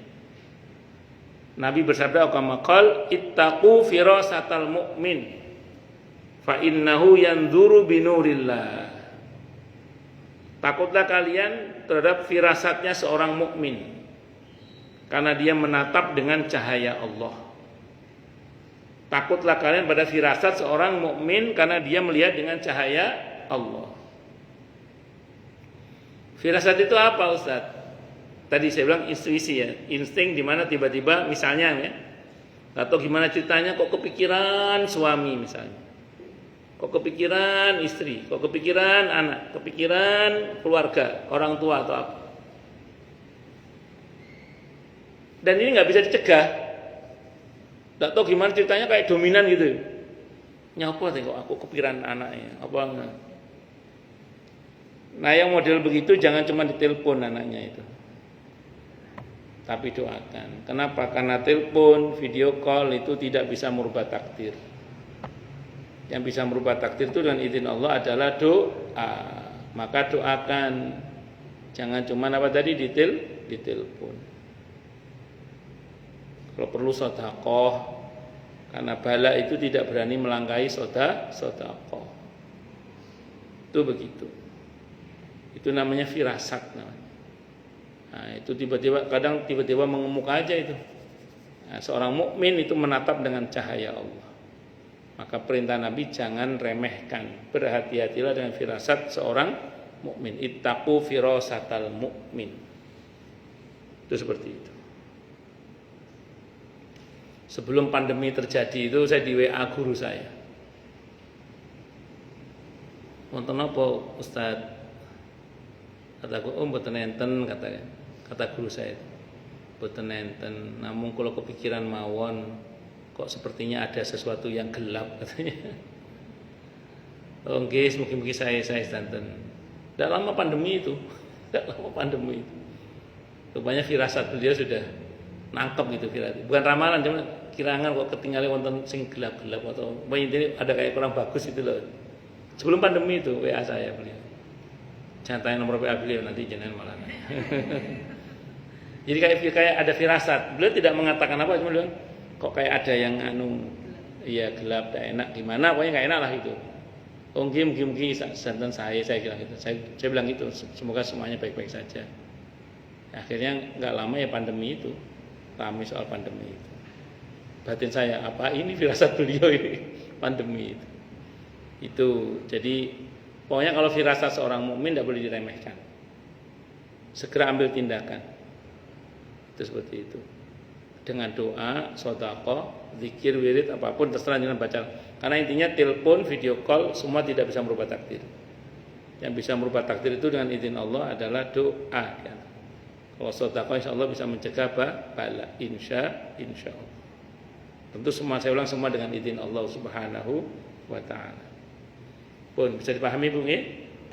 [SPEAKER 1] Nabi bersabda, kama qala ittaqu firasatal mu'min fa innahu yanzuru binurillah. Takutlah kalian terhadap firasatnya seorang mukmin, karena dia menatap dengan cahaya Allah. Takutlah kalian pada firasat seorang mukmin, karena dia melihat dengan cahaya Allah. Firasat itu apa Ustaz? Tadi saya bilang intuisi ya, insting, di mana tiba-tiba misalnya ya, atau gimana ceritanya kok kepikiran suami misalnya. Kok kepikiran istri, kok kepikiran anak, kepikiran keluarga, orang tua atau apa. Dan ini nggak bisa dicegah. Nggak tahu gimana ceritanya kayak dominan gitu. Nyapa sih kok aku kepikiran anaknya, apa enggak. Nah yang model begitu jangan cuma ditelepon anaknya itu, tapi doakan. Kenapa? Karena telepon, video call itu tidak bisa merubah takdir. Yang bisa merubah takdir itu dengan izin Allah adalah doa. Maka doakan. Jangan cuma apa tadi ditelepon. Kalau perlu sedekah, karena bala itu tidak berani melangkahi sedekah. Itu begitu. Itu namanya firasat namanya. Nah, itu kadang tiba-tiba mengemuk aja itu. Nah, seorang mukmin itu menatap dengan cahaya Allah. Maka perintah Nabi jangan remehkan, berhati-hatilah dengan firasat seorang mukmin. Ittaqu firasatal mukmin. Itu seperti itu. Sebelum pandemi terjadi itu saya di WA guru saya. Wonten apa Ustaz? Kataku, mboten enten kata guru saya itu. Mboten enten, namun kalau kepikiran mawon kok sepertinya ada sesuatu yang gelap katanya. Oh nggih, mungkin saya sedanten. Tidak lama pandemi itu. Rupanya firasat beliau sudah nangkep gitu firasat. Bukan ramalan, cuma kirangan kok ketinggalan wonten sing gelap-gelap atau ini ada kayak kurang bagus itu loh. Sebelum pandemi itu WA saya beliau. Jangan tanya nomor WA beliau, nanti jangan malah. Jadi kayak ada firasat. Beliau tidak mengatakan apa, cuma beliau kok kayak ada yang iya gelap, tidak enak gimana, pokoknya nggak enak lah itu. Oh mungkin santan saya bilang gitu. Saya bilang gitu, semoga semuanya baik-baik saja. Akhirnya nggak lama ya pandemi itu, ramai soal pandemi itu. Batin saya, apa ini firasat beliau ini pandemi itu. Itu. Jadi pokoknya kalau firasat seorang mukmin tidak boleh diremehkan. Segera ambil tindakan. Itu seperti itu. Dengan doa, sedekah, zikir, wirid, apapun terserah dengan baca. Karena intinya telepon, video call semua tidak bisa merubah takdir. Yang bisa merubah takdir itu dengan izin Allah adalah doa. Kan? Kalau sedekah insya Allah bisa mencegah bala. Insya Allah. Tentu semua saya ulang semua dengan izin Allah Subhanahu wa taala. Pun bisa dipahami Bung ya?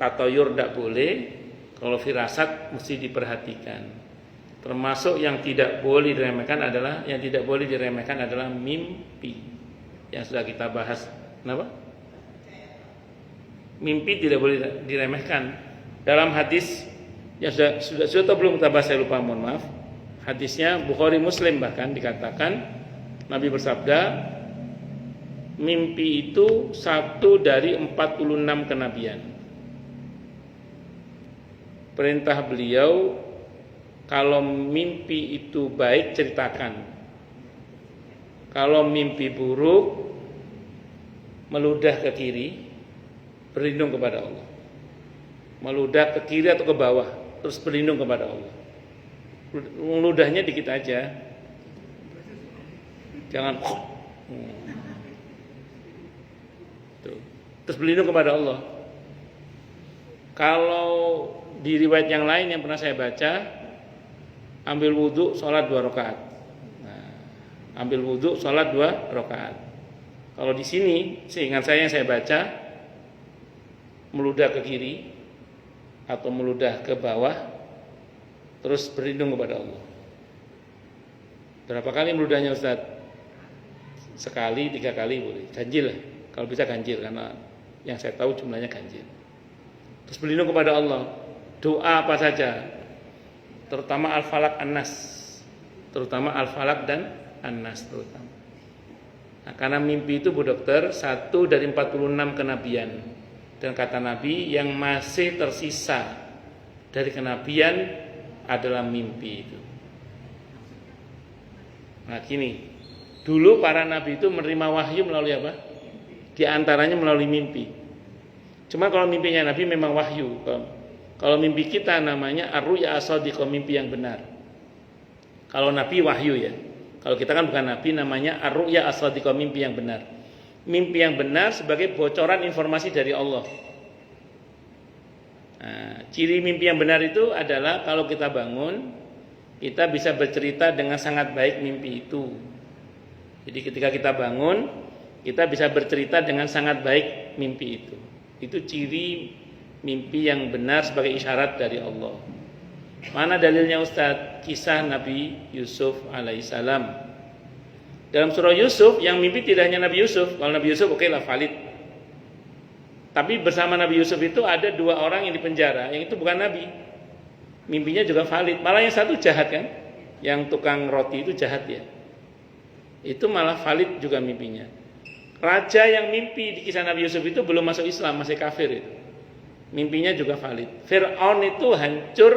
[SPEAKER 1] Tatoyur tidak boleh, kalau firasat mesti diperhatikan. Termasuk yang tidak boleh diremehkan adalah mimpi. Yang sudah kita bahas. Kenapa? Mimpi tidak boleh diremehkan. Dalam hadis yang sudah atau belum kita bahas, saya lupa, mohon maaf. Hadisnya Bukhari Muslim bahkan dikatakan Nabi bersabda, mimpi itu 1 dari 46 kenabian. Perintah beliau, kalau mimpi itu baik ceritakan. Kalau mimpi buruk, meludah ke kiri, berlindung kepada Allah. Meludah ke kiri atau ke bawah, terus berlindung kepada Allah. Meludahnya dikit aja. Jangan tuh. Terus berlindung kepada Allah. Kalau di riwayat yang lain yang pernah saya baca, ambil wudhu, sholat 2 rakaat. Nah, ambil wudhu, sholat 2 rakaat. Kalau di sini, seingat saya yang saya baca, meludah ke kiri atau meludah ke bawah, terus berlindung kepada Allah. Berapa kali meludahnya Ustaz? Sekali, 3 kali boleh. Ganjil lah. Kalau bisa ganjil, karena yang saya tahu jumlahnya ganjil. Terus berlindung kepada Allah. Doa apa saja, terutama Al-Falaq An-Nas, terutama Al-Falaq dan An-Nas terutama. Nah, karena mimpi itu Bu Dokter 1 dari 46 kenabian. Dan kata Nabi, yang masih tersisa dari kenabian adalah mimpi itu. Nah gini, dulu para nabi itu menerima wahyu melalui apa? Di antaranya melalui mimpi. Cuma kalau mimpinya Nabi memang wahyu. Kalau mimpi kita namanya ar-ru'ya as-shadiqah, mimpi yang benar. Kalau Nabi wahyu ya. Kalau kita kan bukan Nabi, namanya ar-ru'ya as-shadiqah, mimpi yang benar. Mimpi yang benar sebagai bocoran informasi dari Allah. Nah, ciri mimpi yang benar itu adalah kalau kita bangun, kita bisa bercerita dengan sangat baik mimpi itu. Jadi ketika kita bangun, kita bisa bercerita dengan sangat baik mimpi itu. Itu ciri mimpi yang benar sebagai isyarat dari Allah. Mana dalilnya Ustadz? Kisah Nabi Yusuf alaihissalam. Dalam surah Yusuf yang mimpi tidak hanya Nabi Yusuf. Kalau Nabi Yusuf oke lah valid. Tapi bersama Nabi Yusuf itu ada 2 orang yang dipenjara, yang itu bukan Nabi. Mimpinya juga valid. Malah yang satu jahat kan? Yang tukang roti itu jahat ya. Itu malah valid juga mimpinya. Raja yang mimpi di kisah Nabi Yusuf itu belum masuk Islam, masih kafir itu. Mimpinya juga valid. Fir'aun itu hancur,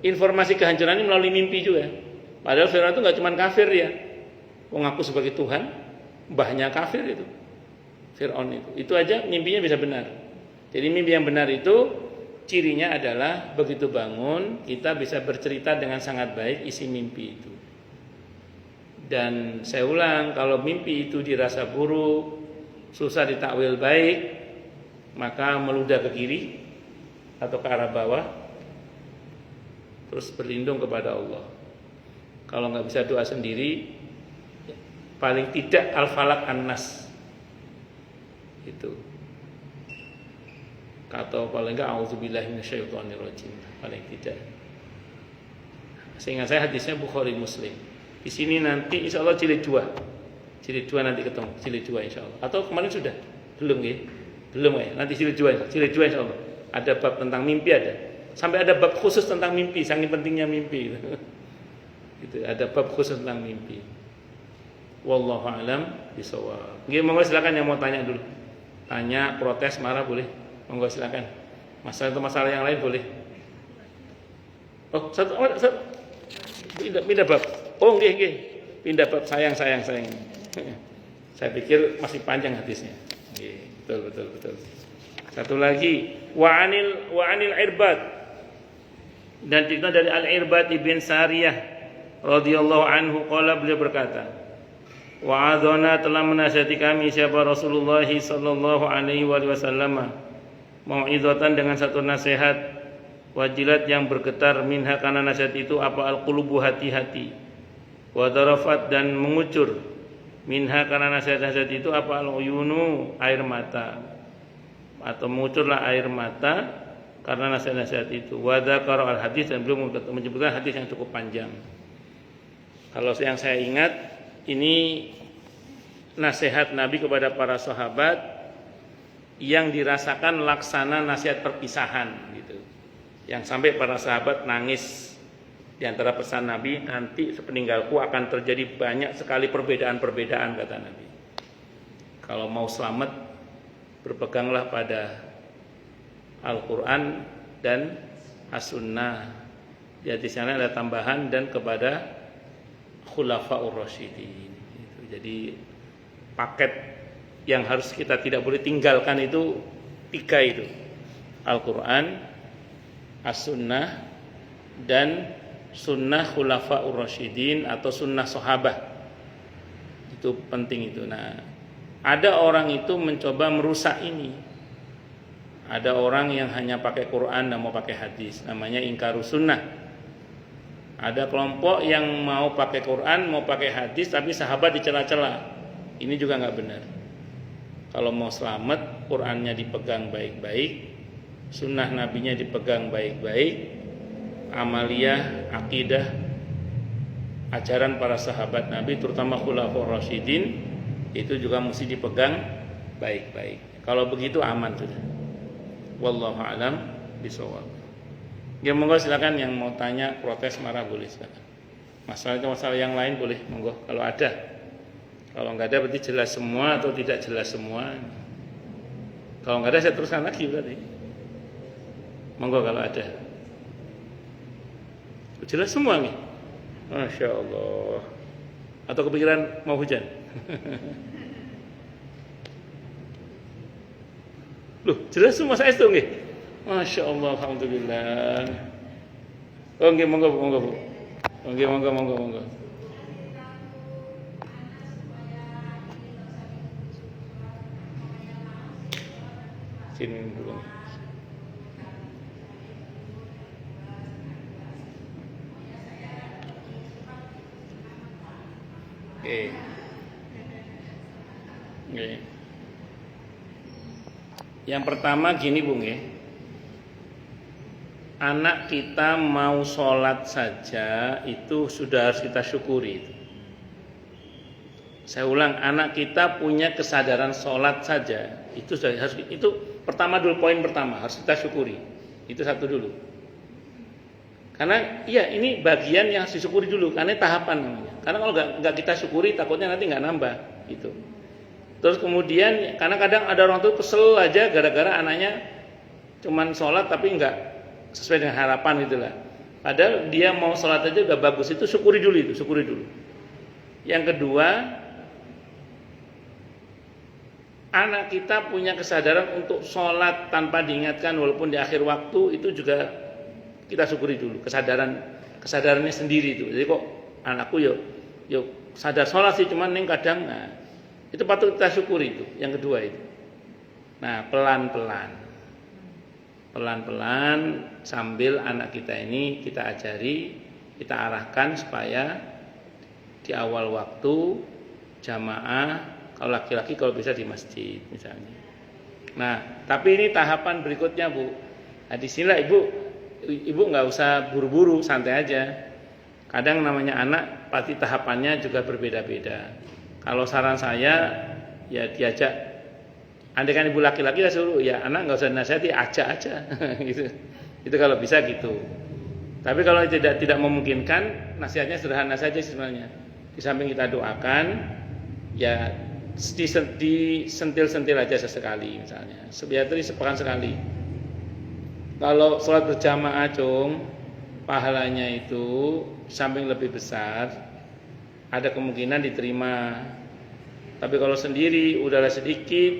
[SPEAKER 1] informasi kehancurannya melalui mimpi juga. Padahal Fir'aun itu gak cuma kafir ya, mengaku sebagai Tuhan, mbahnya kafir itu. Fir'aun itu aja mimpinya bisa benar. Jadi mimpi yang benar itu cirinya adalah begitu bangun kita bisa bercerita dengan sangat baik isi mimpi itu. Dan saya ulang, kalau mimpi itu dirasa buruk, susah ditakwil baik, maka meludah ke kiri atau ke arah bawah, terus berlindung kepada Allah. Kalau nggak bisa doa sendiri, paling tidak Al-Falaq An-Nas itu. Atau paling enggak auzubillahi minasyaitonirrajim, paling tidak. Seingat saya hadisnya Bukhari Muslim. Di sini nanti insya Allah jilid 2 nanti ketemu, jilid 2 insya Allah. Atau kemarin sudah? Belum ya? Belum ya? Nanti jilid 2 insya Allah. Ada bab tentang mimpi ada. Sampai ada bab khusus tentang mimpi, saking pentingnya mimpi. Gitu, ada bab khusus tentang mimpi. Wallahu a'lam bishawab. Nggih, monggo silakan yang mau tanya dulu. Tanya, protes, marah boleh. Monggo silakan. Masalah yang lain boleh. Oh, satu. Pindah bab. Oh, nggih. Pindah bab sayang. Saya pikir masih panjang hadisnya. Nggih. Betul. Satu lagi, wa anil Irbad, dan cerita dari Al-Irbad ibn Sariyah radhiyallahu anhu qala, beliau berkata, wa'adhana, telah menasihati kami siapa Rasulullah sallallahu alaihi wasallam, mau'izatan, dengan satu nasihat, wajilat, yang bergetar, minha, karena nasihat itu, apa, al-qulubu, hati-hati, wa darafat, dan mengucur, minha, karena nasihat-nasihat itu, apa, al-uyunu, air mata, atau mengucurlah air mata karena nasihat-nasihat itu. Wa dzakara al-hadis, dan beliau menyebutkan hadis yang cukup panjang. Kalau yang saya ingat, ini nasihat Nabi kepada para sahabat yang dirasakan laksana nasihat perpisahan gitu. Yang sampai para sahabat nangis. Di antara pesan Nabi, nanti sepeninggalku akan terjadi banyak sekali perbedaan-perbedaan, kata Nabi. Kalau mau selamat, berpeganglah pada Al-Quran dan As-Sunnah. Di sana ada tambahan, dan kepada Khulafaur Rasyidin. Jadi paket yang harus kita tidak boleh tinggalkan itu 3 itu: Al-Quran, As-Sunnah, dan Sunnah Khulafaur Rasyidin atau Sunnah Sahabah. Itu penting itu. Nah, ada orang itu mencoba merusak ini. Ada orang yang hanya pakai Quran dan mau pakai hadis, namanya ingkarus sunnah. Ada kelompok yang mau pakai Quran, mau pakai hadis, tapi sahabat dicela-cela. Ini juga nggak benar. Kalau mau selamat, Qurannya dipegang baik-baik, sunnah nabinya dipegang baik-baik, amaliyah, akidah, ajaran para sahabat Nabi, terutama Khulafaur Rasyidin, itu juga mesti dipegang baik-baik. Kalau begitu aman sudah. Wallahu a'lam bishawab. Ya, monggo silakan yang mau tanya, protes, marah, boleh silakan. Masalah yang lain boleh, monggo kalau ada. Kalau enggak ada berarti jelas semua atau tidak jelas semua. Kalau enggak ada saya teruskan lagi berarti. Monggo kalau ada. Jelas semua nih. Masya Allah. Atau kepikiran mau hujan? Loh, jelas semua saya itu nggih. Masya Allah, alhamdulillah. Oh nggih, monggo Bu. Nggih, monggo. Sini dulu. Oke. Yang pertama gini Bung ya. Anak kita mau sholat saja itu sudah harus kita syukuri. Saya ulang, anak kita punya kesadaran sholat saja itu sudah harus, itu pertama dulu, poin pertama harus kita syukuri. Itu satu dulu. Karena iya ini bagian yang harus disyukuri dulu, karena tahapan namanya. Karena kalau nggak kita syukuri takutnya nanti nggak nambah gitu. Terus kemudian karena kadang ada orang tuh kesel aja gara-gara anaknya cuman sholat tapi nggak sesuai dengan harapan gitulah. Padahal dia mau sholat aja udah bagus, itu syukuri dulu. Yang kedua, anak kita punya kesadaran untuk sholat tanpa diingatkan walaupun di akhir waktu, itu juga kita syukuri dulu, kesadarannya sendiri itu. Jadi kok anakku yuk sadar sholat sih, cuman ning kadang, nah, itu patut kita syukuri itu. Yang kedua itu. Nah, pelan-pelan sambil anak kita ini kita ajari, kita arahkan supaya di awal waktu jamaah, kalau laki-laki kalau bisa di masjid misalnya. Nah, tapi ini tahapan berikutnya Bu. Nah, di sinilah ibu nggak usah buru-buru, santai aja. Kadang namanya anak pasti tahapannya juga berbeda-beda. Kalau saran saya ya diajak, andai kan ibu laki-laki saya suruh ya anak nggak usah nasihati, ajak aja gitu. Itu kalau bisa gitu. Tapi kalau tidak memungkinkan, nasihatnya sederhana saja sebenarnya. Di samping kita doakan, ya disentil-sentil aja sesekali misalnya. Sepekan sekali. Kalau sholat berjamaah pahalanya itu samping lebih besar, ada kemungkinan diterima. Tapi kalau sendiri udahlah sedikit,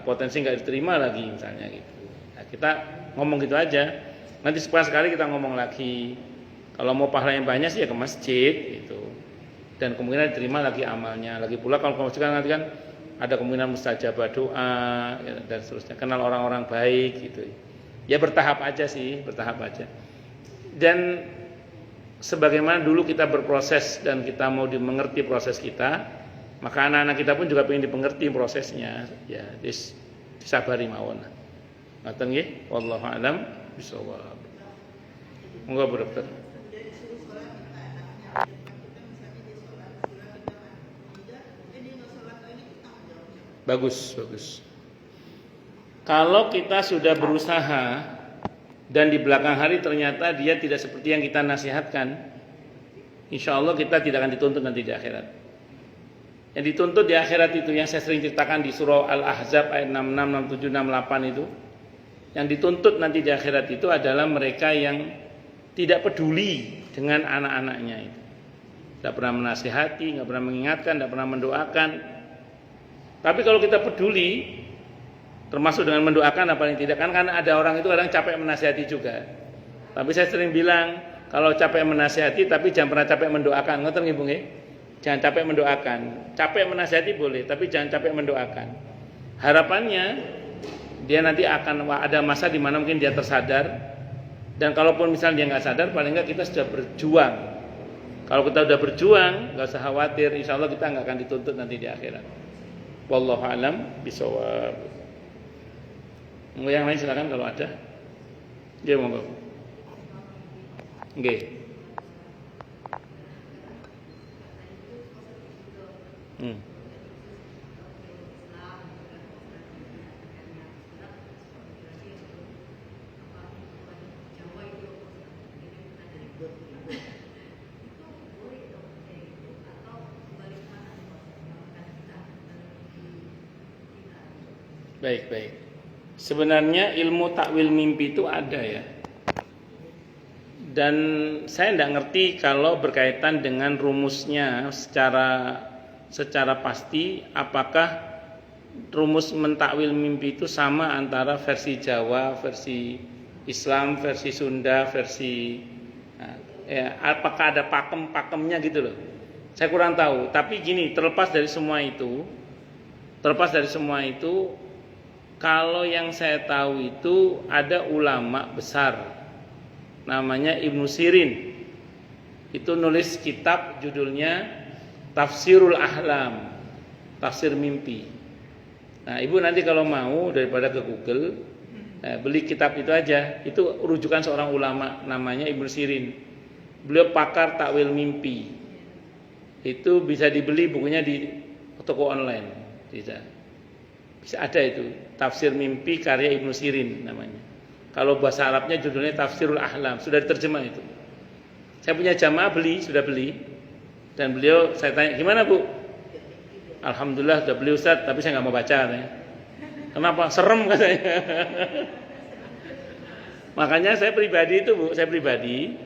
[SPEAKER 1] potensi nggak diterima lagi misalnya gitu. Nah, kita ngomong gitu aja. Nanti sekali kita ngomong lagi. Kalau mau pahala yang banyak sih ya ke masjid gitu. Dan kemungkinan diterima lagi amalnya. Lagi pula kalau ke masjid kan nanti kan ada kemungkinan mustajabah doa ya, dan seterusnya. Kenal orang-orang baik gitu. Ya bertahap aja sih, bertahap aja. Dan sebagaimana dulu kita berproses dan kita mau dimengerti proses kita, maka anak-anak kita pun juga ingin dipengerti prosesnya. Ya, disabari mawon. Ngaten nggih, wallahu a'lam bishawab. Monggo Bu Dokter. Bagus. Kalau kita sudah berusaha dan di belakang hari ternyata dia tidak seperti yang kita nasihatkan, insya Allah kita tidak akan dituntut nanti di akhirat. Yang dituntut di akhirat itu yang saya sering ceritakan di surah Al-Ahzab ayat 66, 67, 68 itu, yang dituntut nanti di akhirat itu adalah mereka yang tidak peduli dengan anak-anaknya itu. Tidak pernah menasihati, tidak pernah mengingatkan, tidak pernah mendoakan. Tapi kalau kita peduli, termasuk dengan mendoakan apa yang tidak, kan karena ada orang itu kadang capek menasihati juga. Tapi saya sering bilang, kalau capek menasihati tapi jangan pernah capek mendoakan. Ngoten nggih Bu nggih? Jangan capek mendoakan. Capek menasihati boleh, tapi jangan capek mendoakan. Harapannya dia nanti akan ada masa di mana mungkin dia tersadar, dan kalaupun misalnya dia nggak sadar, paling nggak kita sudah berjuang. Kalau kita sudah berjuang, nggak usah khawatir, insya Allah kita nggak akan dituntut nanti di akhirat. Wallahu a'lam bishawab. Yang lain silakan kalau ada. Dia monggo. Nggih. Baik. Sebenarnya ilmu takwil mimpi itu ada ya. Dan saya tidak ngerti kalau berkaitan dengan rumusnya secara pasti, apakah rumus mentakwil mimpi itu sama antara versi Jawa, versi Islam, versi Sunda, versi apakah ada pakemnya gitu loh. Saya kurang tahu. Tapi gini, terlepas dari semua itu, kalau yang saya tahu itu ada ulama besar namanya Ibnu Sirin. Itu nulis kitab judulnya Tafsirul Ahlam, tafsir mimpi. Nah, Ibu nanti kalau mau daripada ke Google, beli kitab itu aja. Itu rujukan seorang ulama namanya Ibnu Sirin. Beliau pakar takwil mimpi. Itu bisa dibeli bukunya di toko online. Bisa ada itu. Tafsir mimpi karya Ibnu Sirin namanya. Kalau bahasa Arabnya judulnya Tafsirul Ahlam, sudah diterjemah itu. Saya punya jamaah sudah beli. Dan beliau, saya tanya, gimana Bu? Alhamdulillah sudah beli Ustaz, tapi saya nggak mau baca katanya. Kenapa? Serem katanya. Makanya saya pribadi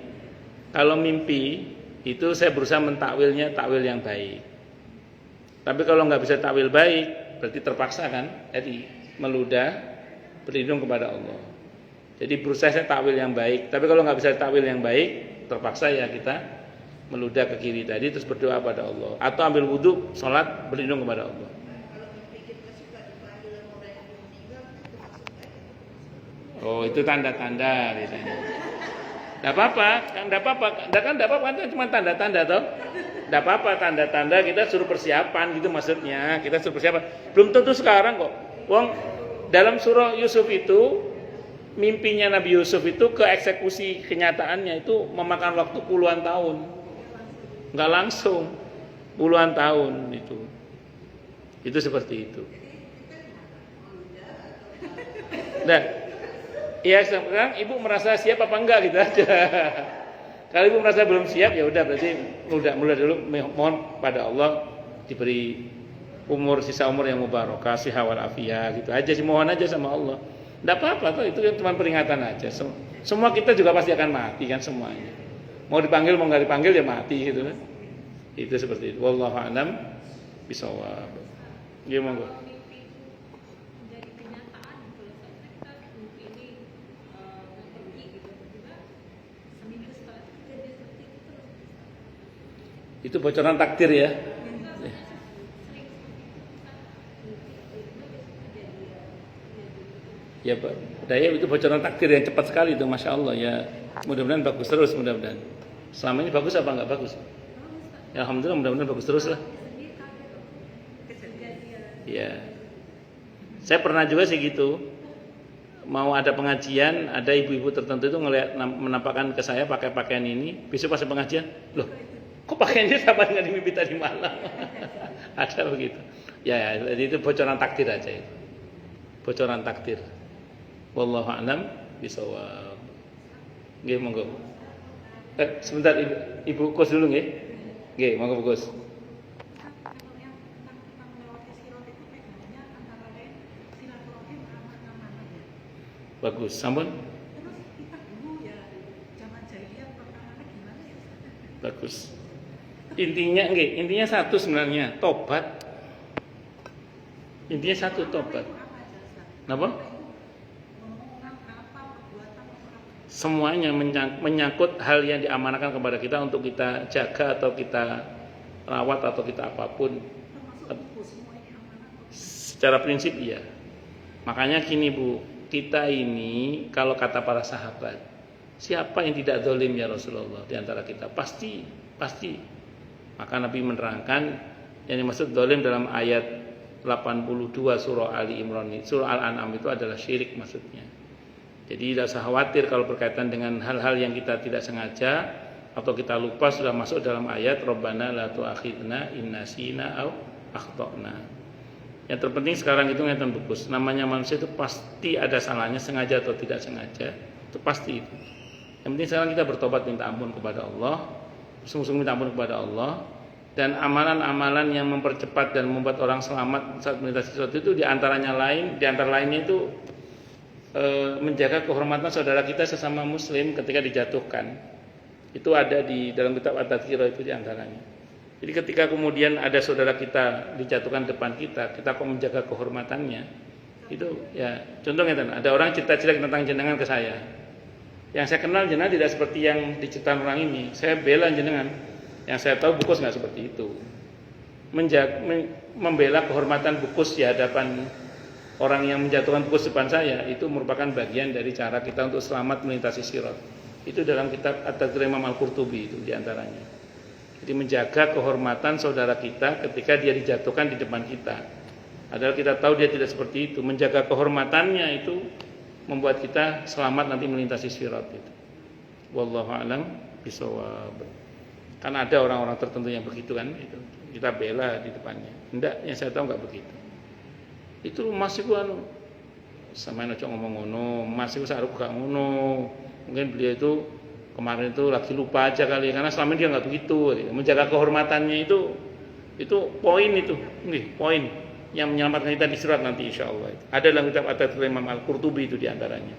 [SPEAKER 1] kalau mimpi itu saya berusaha mentakwilnya takwil yang baik. Tapi kalau nggak bisa takwil baik, berarti terpaksa kan? Jadi meludah berlindung kepada Allah. Jadi berusaha saya takwil yang baik. Tapi kalau nggak bisa takwil yang baik, terpaksa ya kita meludah ke kiri tadi terus berdoa pada Allah. Atau ambil wudhu, sholat berlindung kepada Allah. Oh itu tanda-tanda biasanya. Tidak apa-apa, kan cuma tanda-tanda toh. Tidak apa-apa tanda-tanda, kita suruh persiapan gitu maksudnya. Kita suruh persiapan. Belum tentu sekarang kok. Wong dalam surah Yusuf itu mimpinya Nabi Yusuf itu ke eksekusi kenyataannya itu memakan waktu puluhan tahun. Enggak langsung, puluhan tahun itu. Itu seperti itu. Nah, ya sekarang Ibu merasa siap apa enggak gitu aja. Kalau Ibu merasa belum siap ya udah berarti mulai dulu mohon pada Allah diberi sisa umur yang mubarakah, siha wal afiyah gitu aja sih, mohon aja sama Allah. Enggak apa-apa tuh, itu cuma peringatan aja. Semua kita juga pasti akan mati kan semuanya. Mau dipanggil mau enggak dipanggil ya mati gitu kan. Itu seperti itu. Wallahu a'lam bishawab. Ya monggo. Itu bocoran takdir ya. Ya Pak, daya itu bocoran takdir yang cepat sekali itu, masya Allah ya. Mudah-mudahan bagus terus, mudah-mudahan. Selama ini bagus apa enggak bagus? Ya, alhamdulillah, mudah-mudahan bagus terus lah. Ya, saya pernah juga sih gitu. Mau ada pengajian, ada ibu-ibu tertentu itu ngelihat menampakkan ke saya pakai pakaian ini. Besok pas pengajian, loh, kok pakaiannya sama dengan di mimpi tadi malam? Ada begitu. Ya, jadi itu bocoran takdir aja itu. Bocoran takdir. Wallahu a'lam bishawab. Nggih, monggo. Sebentar Ibu Kus dulu nggih. Nggih, monggo Bu Kus. Bagus, sampun. Bagus. Intinya satu sebenarnya, tobat. Intinya satu, tobat. Kenapa? Semuanya menyangkut hal yang diamanahkan kepada kita untuk kita jaga atau kita rawat atau kita apapun. Secara prinsip iya. Makanya gini Bu, kita ini kalau kata para sahabat, siapa yang tidak zalim ya Rasulullah di antara kita? Pasti. Maka Nabi menerangkan yang dimaksud zalim dalam ayat 82 surah Ali Imran, surah Al-An'am itu adalah syirik maksudnya. Jadi tidak usah khawatir kalau berkaitan dengan hal-hal yang kita tidak sengaja atau kita lupa sudah masuk dalam ayat Rabbana la tu'akhidna in nasina aw akhtana. Yang terpenting sekarang itu ngeten bagus. Namanya manusia itu pasti ada salahnya, sengaja atau tidak sengaja. Itu pasti itu. Yang penting sekarang kita bertobat minta ampun kepada Allah, sungguh-sungguh minta ampun kepada Allah, dan amalan-amalan yang mempercepat dan membuat orang selamat saat melintasi sesuatu itu di antara lainnya itu menjaga kehormatan saudara kita sesama muslim ketika dijatuhkan. Itu ada di dalam kitab At-Tadhkirah itu di antaranya. Jadi ketika kemudian ada saudara kita dijatuhkan depan kita kok menjaga kehormatannya. Itu ya contohnya ada orang cerita jelek tentang jenengan ke saya. Yang saya kenal jenengan tidak seperti yang diceritakan orang ini. Saya bela jenengan. Yang saya tahu Bukus nggak seperti itu. Membela kehormatan Bukus di hadapan orang yang menjatuhkan Bukus depan saya itu merupakan bagian dari cara kita untuk selamat melintasi sirat. Itu dalam kitab At-Tadhkirah Imam Al-Qurtubi itu diantaranya. Jadi menjaga kehormatan saudara kita ketika dia dijatuhkan di depan kita. Adalah kita tahu dia tidak seperti itu. Menjaga kehormatannya itu membuat kita selamat nanti melintasi sirat itu. Wallahu a'lam bishawab. Kan ada orang-orang tertentu yang begitu kan itu. Kita bela di depannya. Enggak, yang saya tahu enggak begitu. Itu masih anu sampeyan aja ngomong ngono, masih saruk gak ngono. Mungkin beliau itu kemarin itu lagi lupa aja kali karena selama ini dia enggak begitu. Menjaga kehormatannya itu poin itu. Nih, poin yang menyelamatkan kita di sirat nanti insyaallah. Ada dalam kitab At-Tadhkirah Imam Al-Qurtubi itu di antaranya.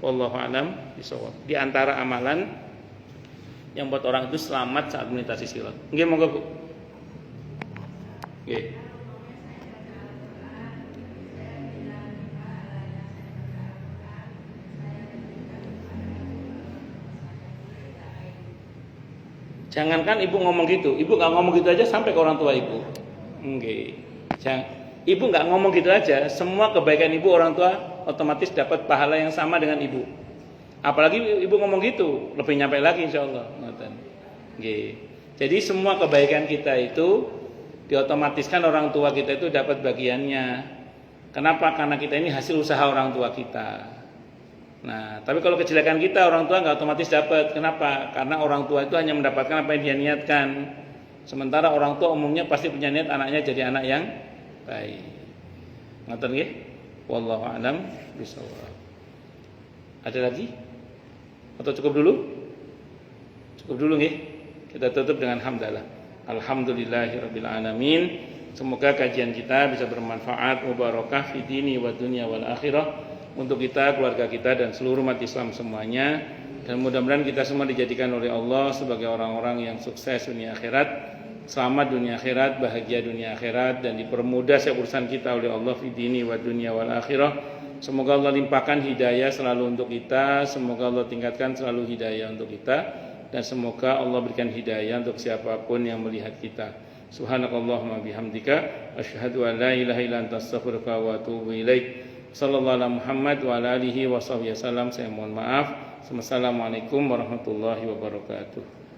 [SPEAKER 1] Wallahu a'lam bishawab. Di antara amalan yang buat orang itu selamat saat melintasi sirat. Nggih monggo Bu. Nggih. Jangankan ibu ngomong gitu, ibu nggak ngomong gitu aja sampai ke orang tua ibu. Nggih. Ibu nggak ngomong gitu aja, semua kebaikan ibu orang tua otomatis dapat pahala yang sama dengan ibu. Apalagi ibu ngomong gitu, lebih nyampe lagi insyaallah. Nggih. Jadi semua kebaikan kita itu diotomatiskan orang tua kita itu dapat bagiannya. Kenapa? Karena kita ini hasil usaha orang tua kita. Nah, tapi kalau kejelekan kita orang tua nggak otomatis dapat. Kenapa? Karena orang tua itu hanya mendapatkan apa yang dia niatkan. Sementara orang tua umumnya pasti punya niat anaknya jadi anak yang baik. Ngoten nggih? Wallahu a'lam bishawab. Ada lagi? Atau cukup dulu? Cukup dulu nggih. Kita tutup dengan hamdalah. Alhamdulillahirabbil alamin. Semoga kajian kita bisa bermanfaat, mubarakah fi dini wa dunya wal akhirah. Untuk kita, keluarga kita dan seluruh umat Islam semuanya, dan mudah-mudahan kita semua dijadikan oleh Allah sebagai orang-orang yang sukses dunia akhirat, selamat dunia akhirat, bahagia dunia akhirat, dan dipermudah urusan kita oleh Allah fi dini wa dunya wal akhirah. Semoga Allah limpahkan hidayah selalu untuk kita, semoga Allah tingkatkan selalu hidayah untuk kita, dan semoga Allah berikan hidayah untuk siapapun yang melihat kita. Subhanakallahumma bihamdika asyhadu an la ilaha illa anta astaghfiruka wa atubu ilaik. Sallallahu alaihi Muhammad wa ala alihi wa sahbihi wasallam. Saya mohon maaf. Wassalamualaikum warahmatullahi wabarakatuh.